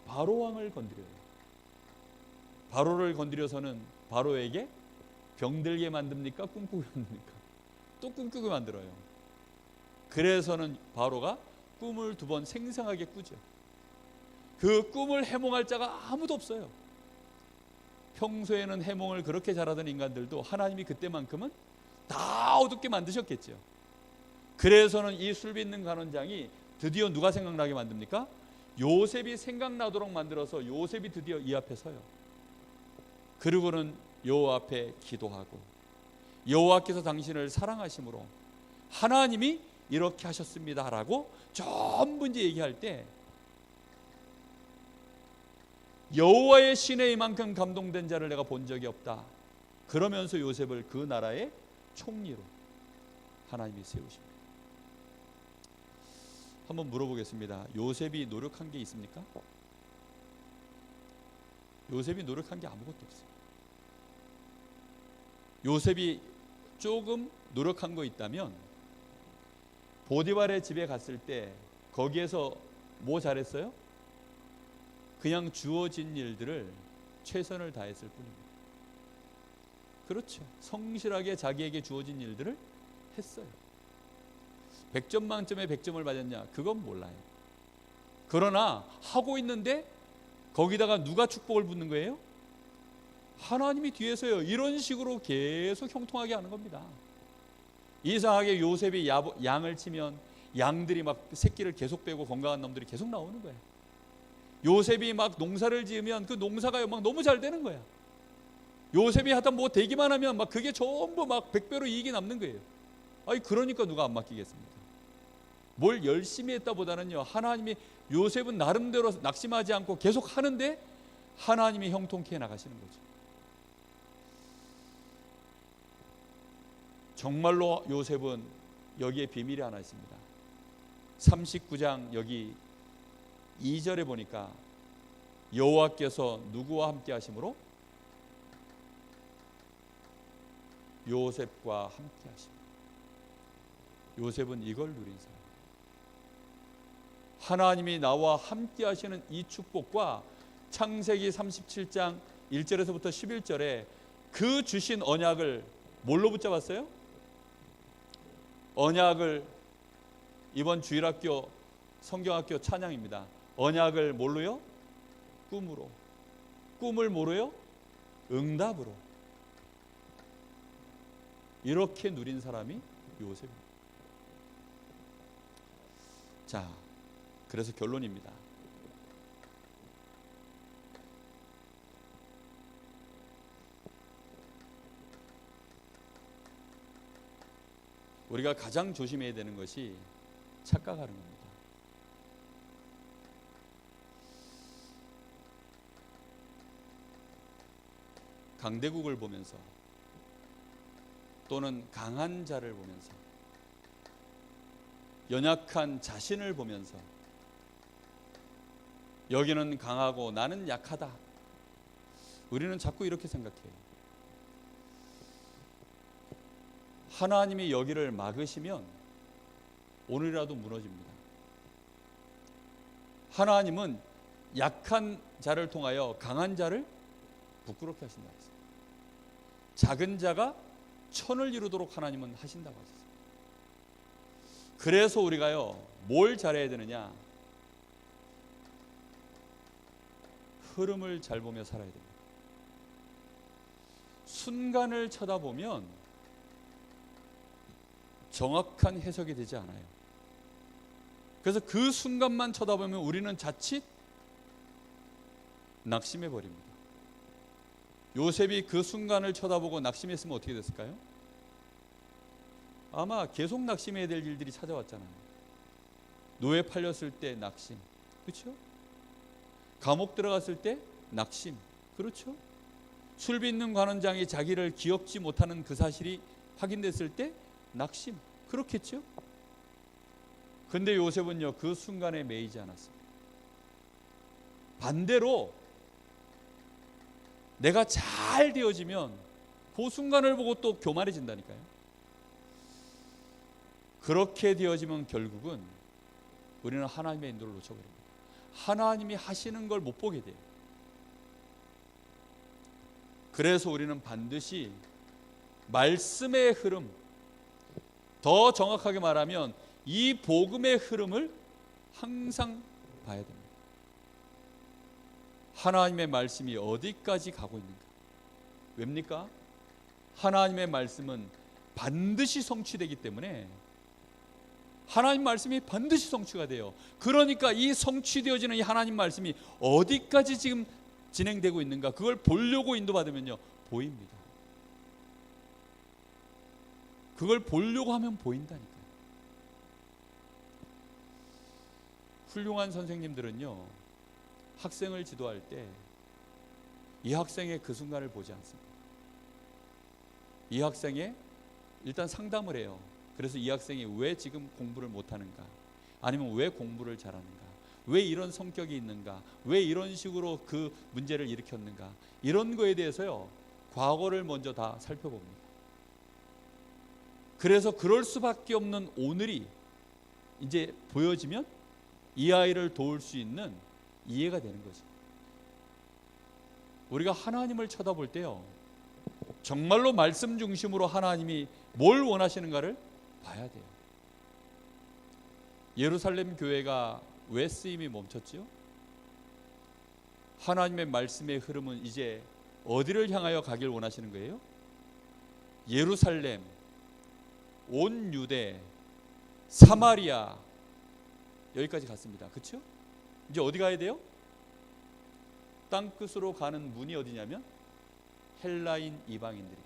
바로 왕을 건드려요. 바로를 건드려서는 바로에게 병들게 만듭니까? 꿈꾸게 만듭니까? 또 꿈꾸게 만들어요. 그래서는 바로가 꿈을 2번 생생하게 꾸죠. 그 꿈을 해몽할 자가 아무도 없어요. 평소에는 해몽을 그렇게 잘하던 인간들도 하나님이 그때만큼은 다 어둡게 만드셨겠죠. 그래서는 이 술 빚는 관원장이 드디어 누가 생각나게 만듭니까? 요셉이 생각나도록 만들어서 요셉이 드디어 이 앞에 서요. 그리고는 여호와 앞에 기도하고, 여호와께서 당신을 사랑하심으로 하나님이 이렇게 하셨습니다라고 전부 이제 얘기할 때 여호와의 신에 이만큼 감동된 자를 내가 본 적이 없다. 그러면서 요셉을 그 나라의 총리로 하나님이 세우십니다. 한번 물어보겠습니다. 요셉이 노력한 게 있습니까? 요셉이 노력한 게 아무것도 없어요. 요셉이 조금 노력한 거 있다면 보디발의 집에 갔을 때 거기에서 뭐 잘했어요? 그냥 주어진 일들을 최선을 다했을 뿐입니다. 그렇죠. 성실하게 자기에게 주어진 일들을 했어요. 100점 만점에 100점을 받았냐? 그건 몰라요. 그러나 하고 있는데 거기다가 누가 축복을 붓는 거예요? 하나님이 뒤에서요. 이런 식으로 계속 형통하게 하는 겁니다. 이상하게 요셉이 양을 치면 양들이 막 새끼를 계속 빼고 건강한 놈들이 계속 나오는 거예요. 요셉이 막 농사를 지으면 그 농사가 막 너무 잘 되는 거야. 요셉이 하다 뭐 되기만 하면 막 그게 전부 막 100배로 이익이 남는 거예요. 아니 그러니까 누가 안 맡기겠습니까? 뭘 열심히 했다보다는요, 하나님이 요셉은 나름대로 낙심하지 않고 계속 하는데 하나님이 형통케 나가시는 거죠. 정말로 요셉은 여기에 비밀이 하나 있습니다. 39장 여기 2절에 보니까 여호와께서 누구와 함께 하심으로? 요셉과 함께 하심으로. 요셉은 이걸 누린 사람. 하나님이 나와 함께 하시는 이 축복과 창세기 37장 1절에서부터 11절에 그 주신 언약을 뭘로 붙잡았어요? 언약을, 이번 주일학교 성경학교 찬양입니다. 언약을 뭘로요? 꿈으로. 꿈을 뭐로요? 응답으로. 이렇게 누린 사람이 요셉입니다. 자, 그래서 결론입니다. 우리가 가장 조심해야 되는 것이 착각하는 겁니다. 강대국을 보면서 또는 강한 자를 보면서 연약한 자신을 보면서 여기는 강하고 나는 약하다. 우리는 자꾸 이렇게 생각해요. 하나님이 여기를 막으시면 오늘이라도 무너집니다. 하나님은 약한 자를 통하여 강한 자를 부끄럽게 하신다고 했어요. 작은 자가 천을 이루도록 하나님은 하신다고 하셨어요. 그래서 우리가요, 뭘 잘해야 되느냐? 흐름을 잘 보며 살아야 됩니다. 순간을 쳐다보면 정확한 해석이 되지 않아요. 그래서 그 순간만 쳐다보면 우리는 자칫 낙심해 버립니다. 요셉이 그 순간을 쳐다보고 낙심했으면 어떻게 됐을까요? 아마 계속 낙심해야 될 일들이 찾아왔잖아요. 노예 팔렸을 때 낙심, 그렇죠? 감옥 들어갔을 때 낙심, 그렇죠? 술 빚는 관원장이 자기를 기억지 못하는 그 사실이 확인됐을 때 낙심, 그렇겠죠? 근데 요셉은요, 그 순간에 매이지 않았습니다. 반대로 내가 잘 되어지면 그 순간을 보고 또 교만해진다니까요. 그렇게 되어지면 결국은 우리는 하나님의 인도를 놓쳐버립니다. 하나님이 하시는 걸 못 보게 돼요. 그래서 우리는 반드시 말씀의 흐름, 더 정확하게 말하면 이 복음의 흐름을 항상 봐야 됩니다. 하나님의 말씀이 어디까지 가고 있는가? 왜입니까? 하나님의 말씀은 반드시 성취되기 때문에 하나님 말씀이 반드시 성취가 돼요. 그러니까 이 성취되어지는 이 하나님 말씀이 어디까지 지금 진행되고 있는가, 그걸 보려고 인도받으면요, 보입니다. 그걸 보려고 하면 보인다니까요. 훌륭한 선생님들은요, 학생을 지도할 때 이 학생의 그 순간을 보지 않습니다. 이 학생의 일단 상담을 해요. 그래서 이 학생이 왜 지금 공부를 못하는가, 아니면 왜 공부를 잘하는가, 왜 이런 성격이 있는가, 왜 이런 식으로 그 문제를 일으켰는가, 이런 거에 대해서요, 과거를 먼저 다 살펴봅니다. 그래서 그럴 수밖에 없는 오늘이 이제 보여지면 이 아이를 도울 수 있는 이해가 되는 거죠. 우리가 하나님을 쳐다볼 때요, 정말로 말씀 중심으로 하나님이 뭘 원하시는가를 봐야 돼요. 예루살렘 교회가 왜 쓰임이 멈췄지요? 하나님의 말씀의 흐름은 이제 어디를 향하여 가길 원하시는 거예요? 예루살렘, 온 유대, 사마리아, 여기까지 갔습니다. 그렇죠? 이제 어디 가야 돼요? 땅끝으로 가는 문이 어디냐면 헬라인 이방인들입니다.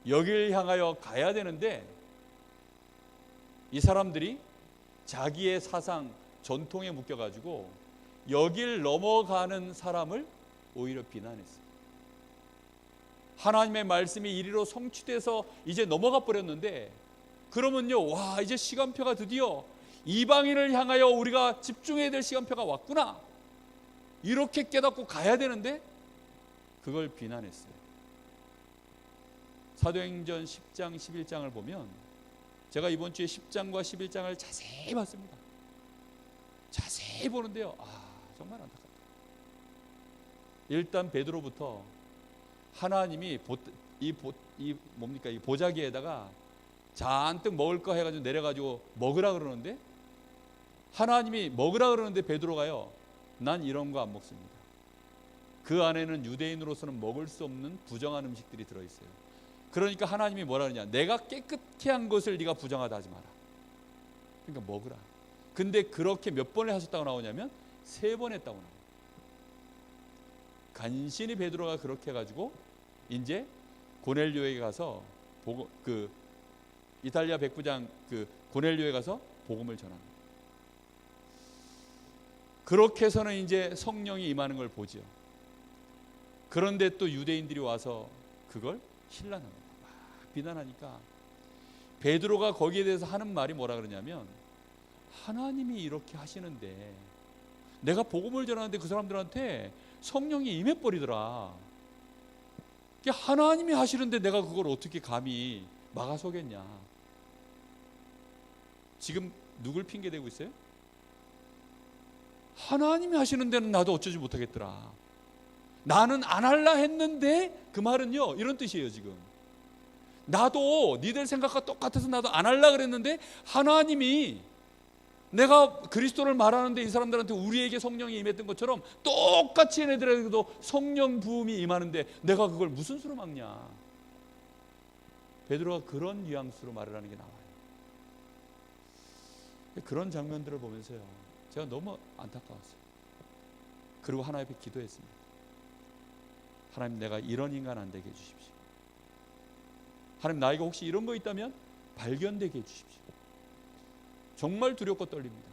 여길 향하여 가야 되는데 이 사람들이 자기의 사상, 전통에 묶여가지고 여길 넘어가는 사람을 오히려 비난했어요. 하나님의 말씀이 이리로 성취돼서 이제 넘어가 버렸는데, 그러면요, 와, 이제 시간표가 드디어 이방인을 향하여 우리가 집중해야 될 시간표가 왔구나, 이렇게 깨닫고 가야 되는데 그걸 비난했어요. 사도행전 10장 11장을 보면, 제가 이번 주에 10장과 11장을 자세히 봤습니다. 자세히 보는데요, 정말 안타깝다. 일단 베드로부터 하나님이 이 보자기에다가 잔뜩 먹을 거 해가지고 내려가지고 먹으라 그러는데, 하나님이 먹으라 그러는데 베드로가요, 난 이런 거 안 먹습니다. 그 안에는 유대인으로서는 먹을 수 없는 부정한 음식들이 들어있어요. 그러니까 하나님이 뭐라 그러냐, 내가 깨끗게 한 것을 네가 부정하다 하지 마라. 그러니까 먹으라. 근데 그렇게 몇 번을 하셨다고 나오냐면 3번 했다고 나와요. 간신히 베드로가 그렇게 해가지고 이제 고넬료에게 가서 이탈리아 백부장 고넬료에 가서 복음을 전합니다. 그렇게 해서는 이제 성령이 임하는 걸 보죠. 그런데 또 유대인들이 와서 그걸 힐난합니다. 막 비난하니까 베드로가 거기에 대해서 하는 말이 뭐라 그러냐면, 하나님이 이렇게 하시는데 내가 복음을 전하는데 그 사람들한테 성령이 임해버리더라. 하나님이 하시는데 내가 그걸 어떻게 감히 막아서겠냐. 지금 누굴 핑계대고 있어요? 하나님이 하시는 데는 나도 어쩌지 못하겠더라. 나는 안 할라 했는데, 그 말은요 이런 뜻이에요. 지금 나도 니들 생각과 똑같아서 나도 안 할라 그랬는데, 하나님이 내가 그리스도를 말하는데 이 사람들한테 우리에게 성령이 임했던 것처럼 똑같이 얘네들에게도 성령 부음이 임하는데 내가 그걸 무슨 수로 막냐. 베드로가 그런 뉘앙스로 말을 하는 게 나와요. 그런 장면들을 보면서요, 제가 너무 안타까웠어요. 그리고 하나님 앞에 기도했습니다. 하나님, 내가 이런 인간 안 되게 해주십시오. 하나님, 나에게 혹시 이런 거 있다면 발견되게 해주십시오. 정말 두렵고 떨립니다.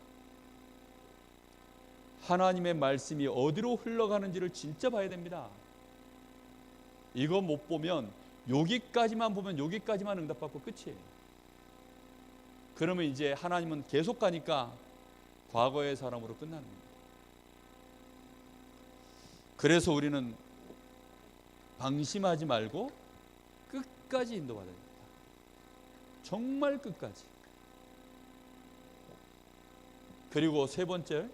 하나님의 말씀이 어디로 흘러가는지를 진짜 봐야 됩니다. 이거 못 보면, 여기까지만 보면 여기까지만 응답받고 끝이에요. 그러면 이제 하나님은 계속 가니까 과거의 사람으로 끝나는 겁니다. 그래서 우리는 방심하지 말고 끝까지 인도받아야 됩니다. 정말 끝까지. 그리고 3번째,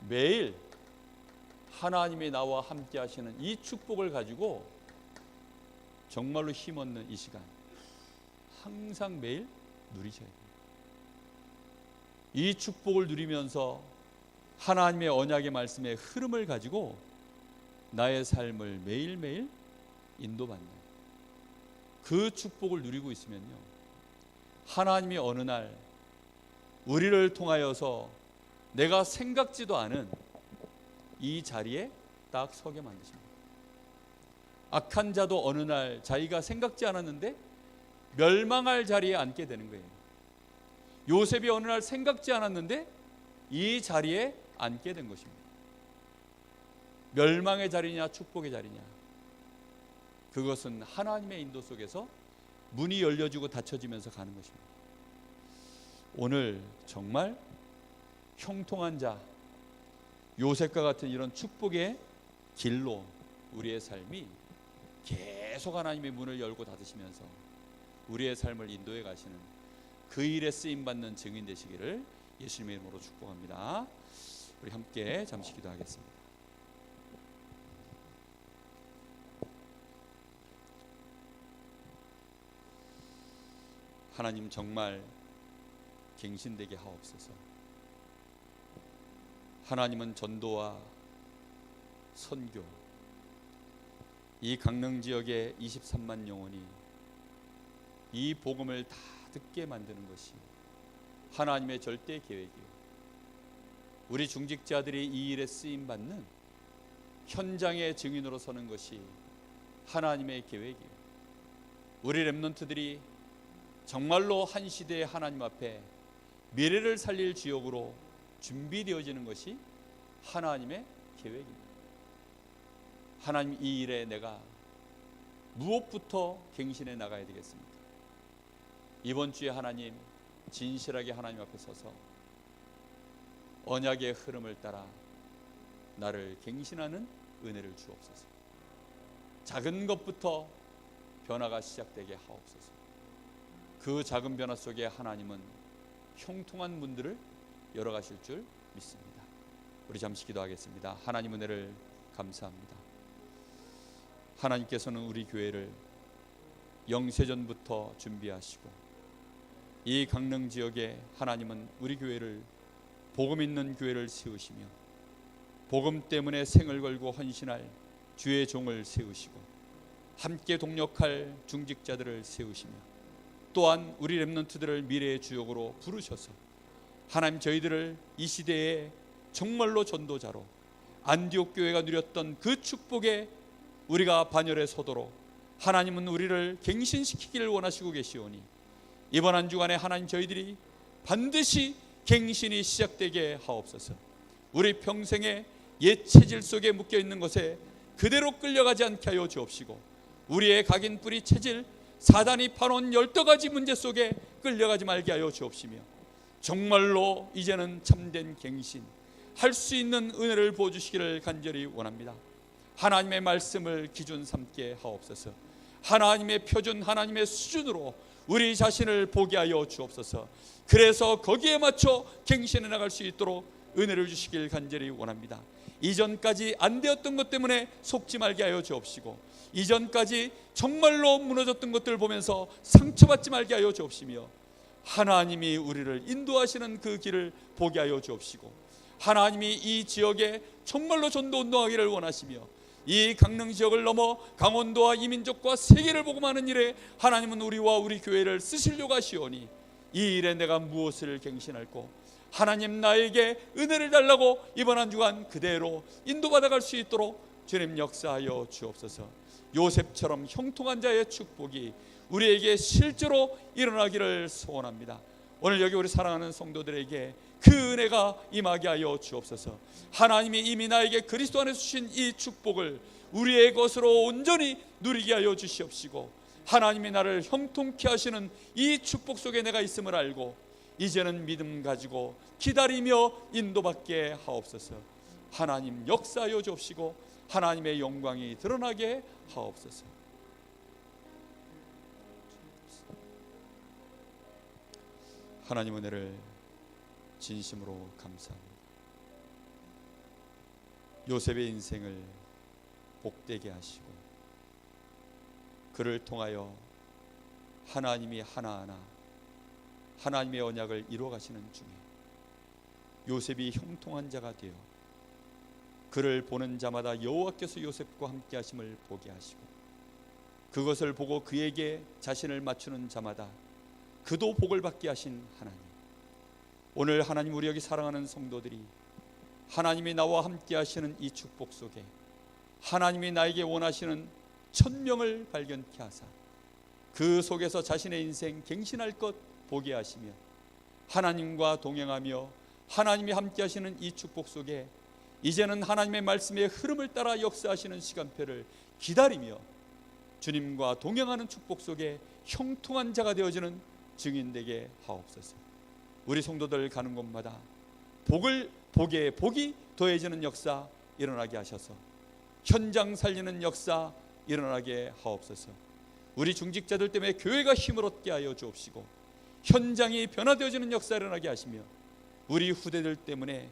매일 하나님이 나와 함께 하시는 이 축복을 가지고 정말로 힘없는 이 시간 항상 매일 누리셔야 됩니다. 이 축복을 누리면서 하나님의 언약의 말씀의 흐름을 가지고 나의 삶을 매일매일 인도받는 그 축복을 누리고 있으면요, 하나님이 어느 날 우리를 통하여서 내가 생각지도 않은 이 자리에 딱 서게 만드십니다. 악한 자도 어느 날 자기가 생각지 않았는데 멸망할 자리에 앉게 되는 거예요. 요셉이 어느 날 생각지 않았는데 이 자리에 앉게 된 것입니다. 멸망의 자리냐 축복의 자리냐, 그것은 하나님의 인도 속에서 문이 열려지고 닫혀지면서 가는 것입니다. 오늘 정말 형통한 자, 요셉과 같은 이런 축복의 길로 우리의 삶이 계속 하나님의 문을 열고 닫으시면서 우리의 삶을 인도해 가시는 그 일에 쓰임받는 증인 되시기를 예수님의 이름으로 축복합니다. 우리 함께 잠시 기도하겠습니다. 하나님, 정말 갱신되게 하옵소서. 하나님은 전도와 선교, 이 강릉 지역의 23만 영혼이 이 복음을 다 듣게 만드는 것이 하나님의 절대 계획이요, 우리 중직자들이 이 일에 쓰임받는 현장의 증인으로 서는 것이 하나님의 계획이요, 우리 렘넌트들이 정말로 한 시대의 하나님 앞에 미래를 살릴 지역으로 준비되어지는 것이 하나님의 계획입니다. 하나님, 이 일에 내가 무엇부터 갱신해 나가야 되겠습니까? 이번 주에 하나님, 진실하게 하나님 앞에 서서 언약의 흐름을 따라 나를 갱신하는 은혜를 주옵소서. 작은 것부터 변화가 시작되게 하옵소서. 그 작은 변화 속에 하나님은 형통한 문들을 열어가실 줄 믿습니다. 우리 잠시 기도하겠습니다. 하나님, 은혜를 감사합니다. 하나님께서는 우리 교회를 영세전부터 준비하시고 이 강릉 지역에 하나님은 우리 교회를 복음 있는 교회를 세우시며 복음 때문에 생을 걸고 헌신할 주의 종을 세우시고 함께 동력할 중직자들을 세우시며 또한 우리 렘넌트들을 미래의 주역으로 부르셔서 하나님, 저희들을 이 시대에 정말로 전도자로 안디옥 교회가 누렸던 그 축복에 우리가 반열에 서도록 하나님은 우리를 갱신시키기를 원하시고 계시오니 이번 한 주간에 하나님, 저희들이 반드시 갱신이 시작되게 하옵소서. 우리 평생의 옛 체질 속에 묶여있는 것에 그대로 끌려가지 않게 하여 주옵시고 우리의 각인 뿌리 체질, 사단이 파놓은 12가지 문제 속에 끌려가지 말게 하여 주옵시며 정말로 이제는 참된 갱신 할 수 있는 은혜를 부어주시기를 간절히 원합니다. 하나님의 말씀을 기준 삼게 하옵소서. 하나님의 표준, 하나님의 수준으로 우리 자신을 보게 하여 주옵소서. 그래서 거기에 맞춰 갱신해 나갈 수 있도록 은혜를 주시길 간절히 원합니다. 이전까지 안 되었던 것 때문에 속지 말게 하여 주옵시고 이전까지 정말로 무너졌던 것들을 보면서 상처받지 말게 하여 주옵시며 하나님이 우리를 인도하시는 그 길을 보게 하여 주옵시고 하나님이 이 지역에 정말로 전도 운동하기를 원하시며 이 강릉 지역을 넘어 강원도와 이민족과 세계를 복음하는 일에 하나님은 우리와 우리 교회를 쓰시려고 하시오니 이 일에 내가 무엇을 갱신할꼬? 하나님, 나에게 은혜를 달라고 이번 한 주간 그대로 인도받아갈 수 있도록 주님 역사하여 주옵소서. 요셉처럼 형통한 자의 축복이 우리에게 실제로 일어나기를 소원합니다. 오늘 여기 우리 사랑하는 성도들에게 그 은혜가 임하게 하여 주옵소서. 하나님이 이미 나에게 그리스도 안에서 주신 이 축복을 우리의 것으로 온전히 누리게 하여 주시옵시고 하나님이 나를 형통케 하시는 이 축복 속에 내가 있음을 알고 이제는 믿음 가지고 기다리며 인도받게 하옵소서. 하나님 역사하여 주옵시고 하나님의 영광이 드러나게 하옵소서. 하나님, 은혜를 진심으로 감사합니다. 요셉의 인생을 복되게 하시고 그를 통하여 하나님이 하나하나 하나님의 언약을 이루어 가시는 중에 요셉이 형통한 자가 되어 그를 보는 자마다 여호와께서 요셉과 함께 하심을 보게 하시고 그것을 보고 그에게 자신을 맞추는 자마다 그도 복을 받게 하신 하나님, 오늘 하나님, 우리 여기 사랑하는 성도들이 하나님이 나와 함께 하시는 이 축복 속에 하나님이 나에게 원하시는 1000명을 발견케 하사 그 속에서 자신의 인생 갱신할 것 보게 하시며 하나님과 동행하며 하나님이 함께 하시는 이 축복 속에 이제는 하나님의 말씀의 흐름을 따라 역사하시는 시간표를 기다리며 주님과 동행하는 축복 속에 형통한 자가 되어지는 증인되게 하옵소서. 우리 성도들 가는 곳마다 복이 더해지는 역사 일어나게 하셔서 현장 살리는 역사 일어나게 하옵소서. 우리 중직자들 때문에 교회가 힘을 얻게 하여 주옵시고 현장이 변화되어지는 역사 일어나게 하시며 우리 후대들 때문에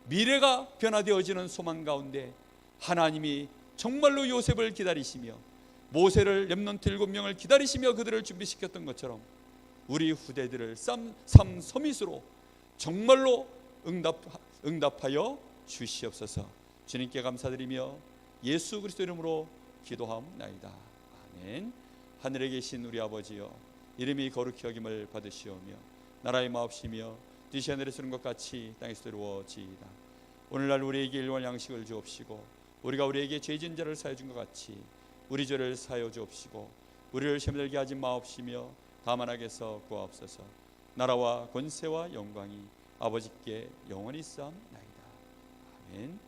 미래가 변화되어지는 소망 가운데 하나님이 정말로 요셉을 기다리시며 모세를 렘넌트 7명을 기다리시며 그들을 준비시켰던 것처럼 우리 후대들을 삼서밋으로 정말로 응답하여 주시옵소서. 주님께 감사드리며 예수 그리스도 이름으로 기도하옵나이다. 아멘. 하늘에 계신 우리 아버지여, 이름이 거룩히 여김을 받으시오며 나라의 마옵시며 뜻이 하늘에서 이룬 것 같이 땅에서 이루어지이다. 오늘날 우리에게 일용할 양식을 주옵시고 우리가 우리에게 죄진 자를 사하여 준 것 같이 우리 죄를 사하여 주옵시고 우리를 시험에 들게 하지 마옵시며 가만하게서 구하옵소서. 나라와 권세와 영광이 아버지께 영원히 쌓옵나이다. 아멘.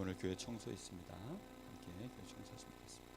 오늘 교회 청소했습니다. 함께 교회 청소하시면 되겠습니다.